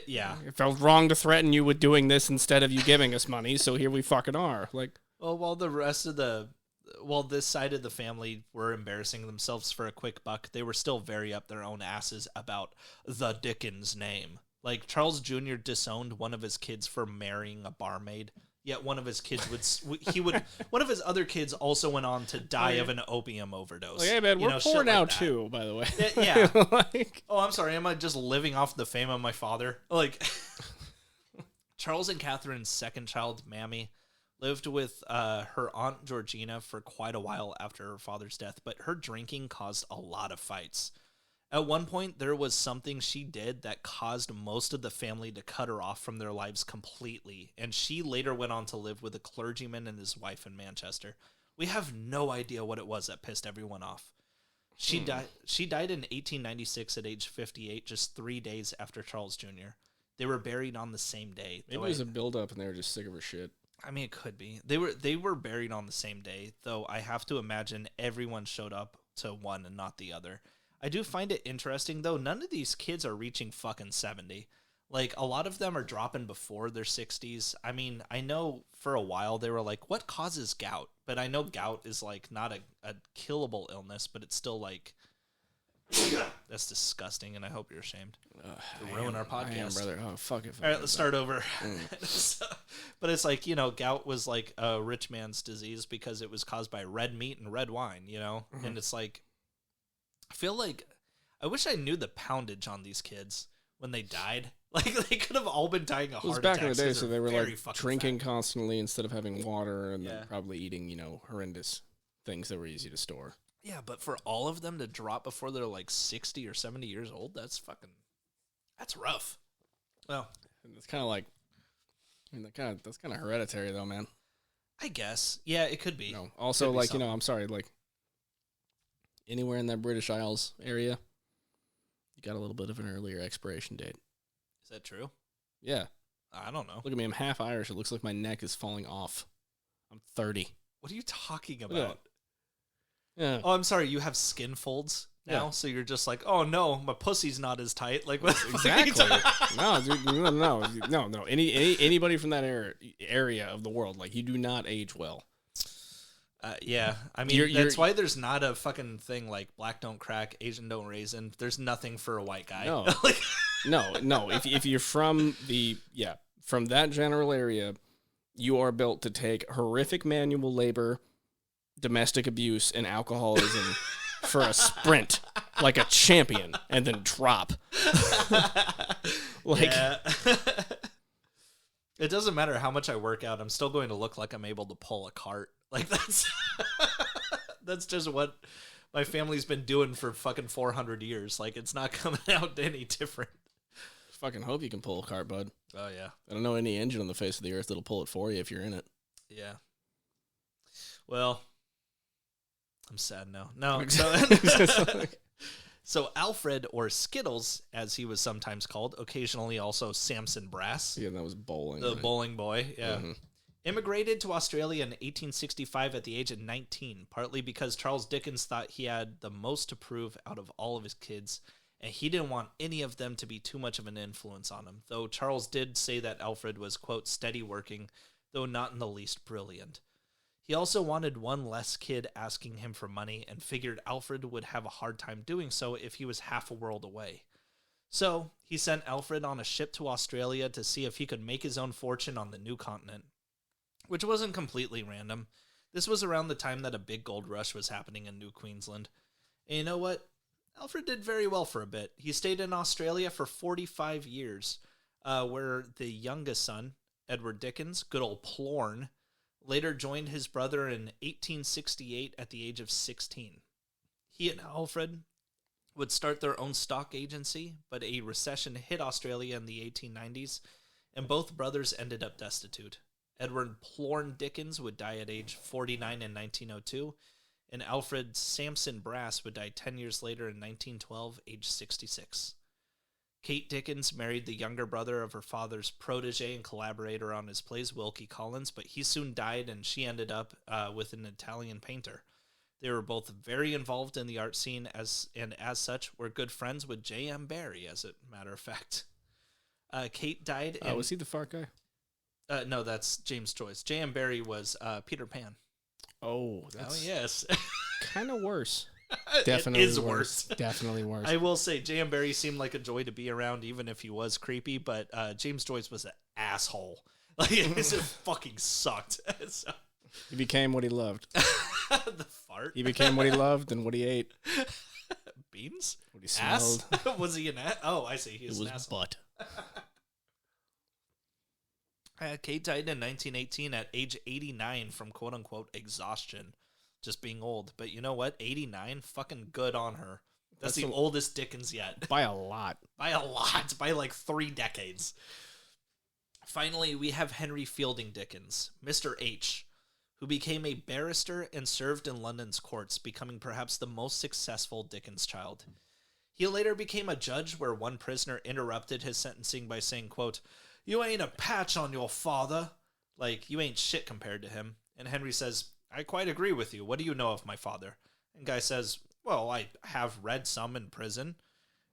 Yeah. It felt wrong to threaten you with doing this instead of you giving us money, so here we fucking are. Like, well, while this side of the family were embarrassing themselves for a quick buck, they were still very up their own asses about the Dickens name. Like, Charles Jr. disowned one of his kids for marrying a barmaid, yet one of his kids one of his other kids also went on to die of an opium overdose. Hey, man, we're poor now, too, by the way. Yeah. Like, oh, I'm sorry. Am I just living off the fame of my father? Like, Charles and Catherine's second child, Mammy, lived with her Aunt Georgina for quite a while after her father's death, but her drinking caused a lot of fights. At one point, there was something she did that caused most of the family to cut her off from their lives completely, and she later went on to live with a clergyman and his wife in Manchester. We have no idea what it was that pissed everyone off. She died in 1896 at age 58, just 3 days after Charles Jr. They were buried on the same day. Maybe it was a build-up and they were just sick of her shit. I mean, it could be. They were buried on the same day, though I have to imagine everyone showed up to one and not the other. I do find it interesting, though, none of these kids are reaching fucking 70. Like, a lot of them are dropping before their 60s. I mean, I know for a while they were like, what causes gout? But I know gout is, like, not a killable illness, but it's still, like, that's disgusting, and I hope you're ashamed. To ruin our podcast. I am, brother. Oh, fuck it. All right, let's start over. But it's like, gout was, like, a rich man's disease because it was caused by red meat and red wine, Mm-hmm. And it's like, I feel like I wish I knew the poundage on these kids when they died. Like, they could have all been dying of heart attacks. Back in the day, so they were like drinking fat. Constantly instead of having water, and then probably eating, horrendous things that were easy to store. Yeah, but for all of them to drop before they're like 60 or 70 years old, that's rough. Well, it's kind of like, that's kind of hereditary though, man. I guess. Yeah, it could be. Also, like, I'm sorry, like, anywhere in that British Isles area, you got a little bit of an earlier expiration date. Is that true? Yeah. I don't know. Look at me, I'm half Irish. It looks like my neck is falling off. I'm 30. What are you talking about? Yeah. Oh, I'm sorry. You have skin folds now, so you're just like, oh no, my pussy's not as tight. Like, what? Exactly. No, dude, no. Anybody from that area of the world, like, you do not age well. Yeah, I mean, that's why there's not a fucking thing like black don't crack, Asian don't raisin. There's nothing for a white guy. No, no. If you're from from that general area, you are built to take horrific manual labor, domestic abuse, and alcoholism for a sprint. like a champion and then drop. Like, yeah. It doesn't matter how much I work out. I'm still going to look like I'm able to pull a cart. Like that's just what my family's been doing for fucking 400 years. Like, it's not coming out any different. Fucking hope you can pull a cart, bud. Oh, yeah. I don't know any engine on the face of the earth that'll pull it for you if you're in it. Yeah. Well, I'm sad now. No. So Alfred, or Skittles, as he was sometimes called, occasionally also Samson Brass. Yeah, that was bowling. The bowling boy, yeah. Mm-hmm. Immigrated to Australia in 1865 at the age of 19, partly because Charles Dickens thought he had the most to prove out of all of his kids, and he didn't want any of them to be too much of an influence on him, though Charles did say that Alfred was, quote, steady working, though not in the least brilliant. He also wanted one less kid asking him for money and figured Alfred would have a hard time doing so if he was half a world away. So he sent Alfred on a ship to Australia to see if he could make his own fortune on the new continent, which wasn't completely random. This was around the time that a big gold rush was happening in New Queensland. And you know what? Alfred did very well for a bit. He stayed in Australia for 45 years, where the youngest son, Edward Dickens, good old Plorn, later joined his brother in 1868 at the age of 16. He and Alfred would start their own stock agency, but a recession hit Australia in the 1890s, and both brothers ended up destitute. Edward Plorn Dickens would die at age 49 in 1902, and Alfred Samson Brass would die 10 years later in 1912, age 66. Kate Dickens married the younger brother of her father's protege and collaborator on his plays, Wilkie Collins, but he soon died, and she ended up with an Italian painter. They were both very involved in the art scene, as such were good friends with J.M. Barrie, as a matter of fact. Kate died. Was he the fart guy? No, that's James Joyce. J.M. Barrie was Peter Pan. Oh, that's yes. Kind of worse. Definitely it is worse. Definitely worse. I will say, J.M. Barrie seemed like a joy to be around, even if he was creepy. But James Joyce was an asshole. Like, it just fucking sucked. So. He became what he loved. The fart. He became what he loved and what he ate. Beans. What he smelled. Ass? Was he an ass? Oh, I see. He was an asshole. Butt. Kate died in 1918 at age 89 from quote-unquote exhaustion. Just being old. But you know what? 89? Fucking good on her. That's the oldest Dickens yet. By a lot. By a lot. By like 3 decades. Finally, we have Henry Fielding Dickens, Mr. H., who became a barrister and served in London's courts, becoming perhaps the most successful Dickens child. He later became a judge where one prisoner interrupted his sentencing by saying, quote, "You ain't a patch on your father." Like, you ain't shit compared to him. And Henry says, "I quite agree with you. What do you know of my father?" And Guy says, "Well, I have read some in prison."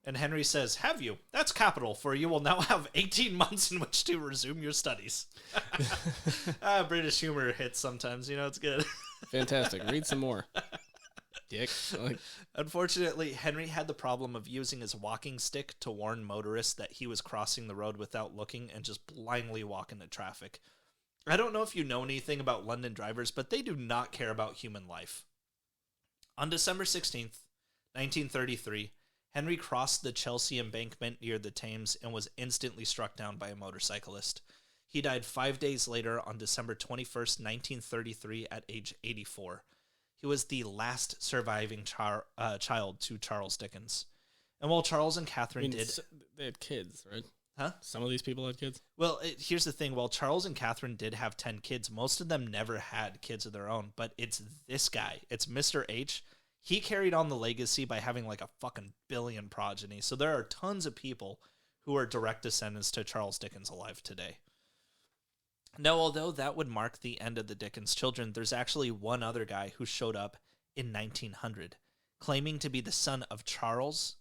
And Henry says, "Have you? That's capital, for you will now have 18 months in which to resume your studies." British humor hits sometimes, it's good. Fantastic. Read some more. Dick. Unfortunately, Henry had the problem of using his walking stick to warn motorists that he was crossing the road without looking and just blindly walk into traffic. I don't know if you know anything about London drivers, but they do not care about human life. On December 16th, 1933, Henry crossed the Chelsea embankment near the Thames and was instantly struck down by a motorcyclist. He died 5 days later on December 21st, 1933, at age 84. He was the last surviving child to Charles Dickens. And while Charles and Catherine they had kids, right? Huh? Some of these people had kids? Well, here's the thing. While Charles and Catherine did have 10 kids, most of them never had kids of their own. But it's this guy. It's Mr. H. He carried on the legacy by having like a fucking billion progeny. So there are tons of people who are direct descendants to Charles Dickens alive today. Now, although that would mark the end of the Dickens children, there's actually one other guy who showed up in 1900, claiming to be the son of Charles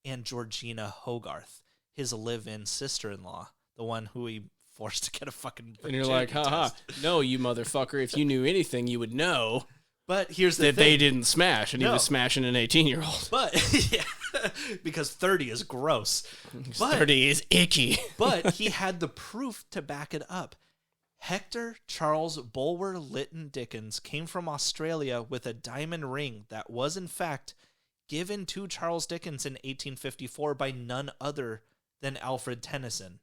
and Georgina Hogarth, his live-in sister-in-law, the one who he forced to get a fucking... And you're like, haha, no, you motherfucker, if you knew anything, you would know... But here's the thing. That they didn't smash, and he was smashing an 18-year-old. But, yeah, because 30 is gross. 30 is icky. But he had the proof to back it up. Hector Charles Bulwer Lytton Dickens came from Australia with a diamond ring that was, in fact, given to Charles Dickens in 1854 by none other than Alfred Tennyson.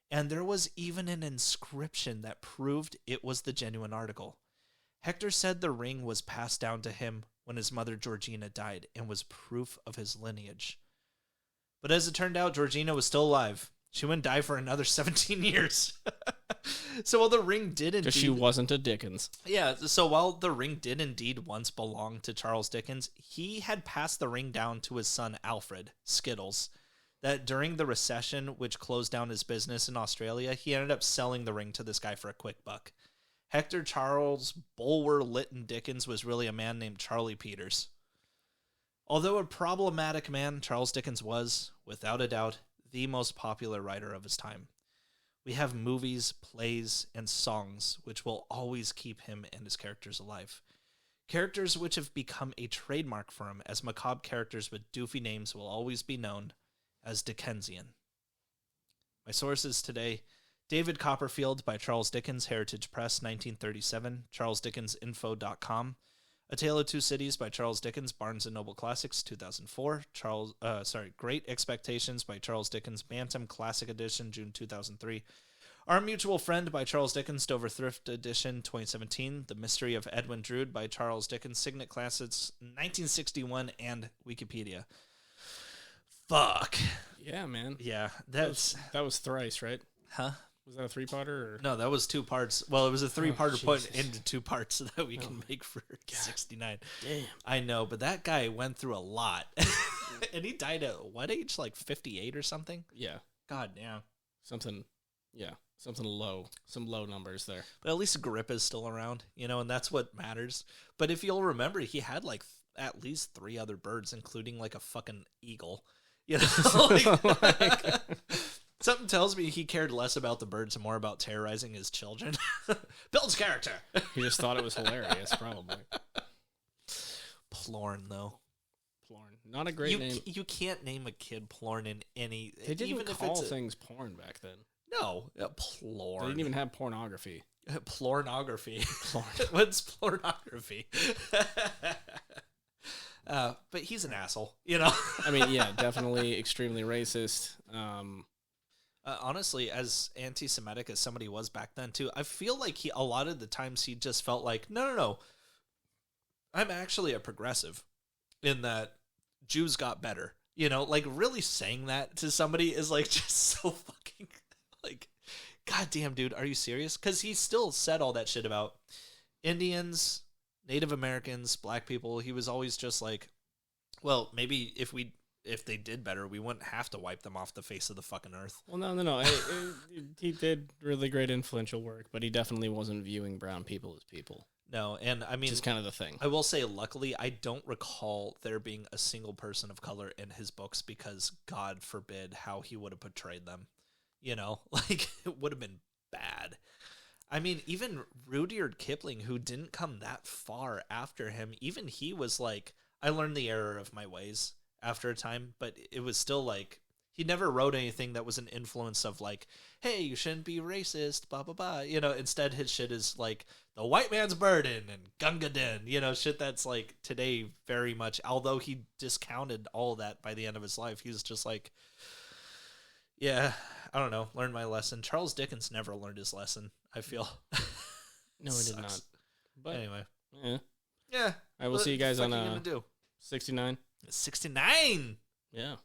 And there was even an inscription that proved it was the genuine article. Hector said the ring was passed down to him when his mother Georgina died and was proof of his lineage. But as it turned out, Georgina was still alive. She wouldn't die for another 17 years. So while the ring did indeed... Because she wasn't a Dickens. Yeah, so while the ring did indeed once belong to Charles Dickens, he had passed the ring down to his son Alfred, Skittles, that during the recession, which closed down his business in Australia, he ended up selling the ring to this guy for a quick buck. Hector Charles Bulwer Lytton Dickens was really a man named Charlie Peters. Although a problematic man, Charles Dickens was, without a doubt, the most popular writer of his time. We have movies, plays, and songs which will always keep him and his characters alive. Characters which have become a trademark for him, as macabre characters with doofy names will always be known as Dickensian. My sources today: David Copperfield by Charles Dickens, Heritage Press, 1937, charlesdickensinfo.com. A Tale of Two Cities by Charles Dickens, Barnes & Noble Classics, 2004. Great Expectations by Charles Dickens, Bantam Classic Edition, June 2003. Our Mutual Friend by Charles Dickens, Dover Thrift Edition, 2017. The Mystery of Edwin Drood by Charles Dickens, Signet Classics, 1961, and Wikipedia. Fuck. Yeah, man. Yeah, that was thrice, right? Huh? Was that a three-parter? Or? No, that was two parts. Well, it was a three-parter put into two parts so that we can make for 69. Damn. I know, but that guy went through a lot. And he died at what age? Like 58 or something? Yeah. God damn. Something low. Some low numbers there. But at least Agrippa is still around, and that's what matters. But if you'll remember, he had at least 3 other birds, including a fucking eagle. Something tells me he cared less about the birds and more about terrorizing his children. Builds character. He just thought it was hilarious, probably. Plorn, though. Plorn. Not a great name. You can't name a kid Plorn in any... They didn't even call things porn back then. No. Plorn. They didn't even have pornography. Plornography. What's pornography? But he's an asshole, I mean, yeah, definitely extremely racist. Honestly, as anti-Semitic as somebody was back then too, I feel like a lot of the times he just felt like, no, I'm actually a progressive in that Jews got better. Really saying that to somebody is just so fucking goddamn, dude, are you serious? Because he still said all that shit about Indians, Native Americans, black people. He was always just well, maybe if they did better, we wouldn't have to wipe them off the face of the fucking earth. Well, no. He did really great influential work, but he definitely wasn't viewing brown people as people. No, and I mean... Which is kind of the thing. I will say, luckily, I don't recall there being a single person of color in his books because, God forbid, how he would have portrayed them. It would have been bad. I mean, even Rudyard Kipling, who didn't come that far after him, even he was I learned the error of my ways after a time, but it was still he never wrote anything that was an influence of hey, you shouldn't be racist, blah, blah, blah. Instead his shit is the white man's burden and Gunga Din, shit that's today very much, although he discounted all that by the end of his life. He was just yeah, I don't know, learned my lesson. Charles Dickens never learned his lesson, I feel. No, he did not. But anyway. Yeah. All right, we'll see you guys on 69. 69. 69. Yeah.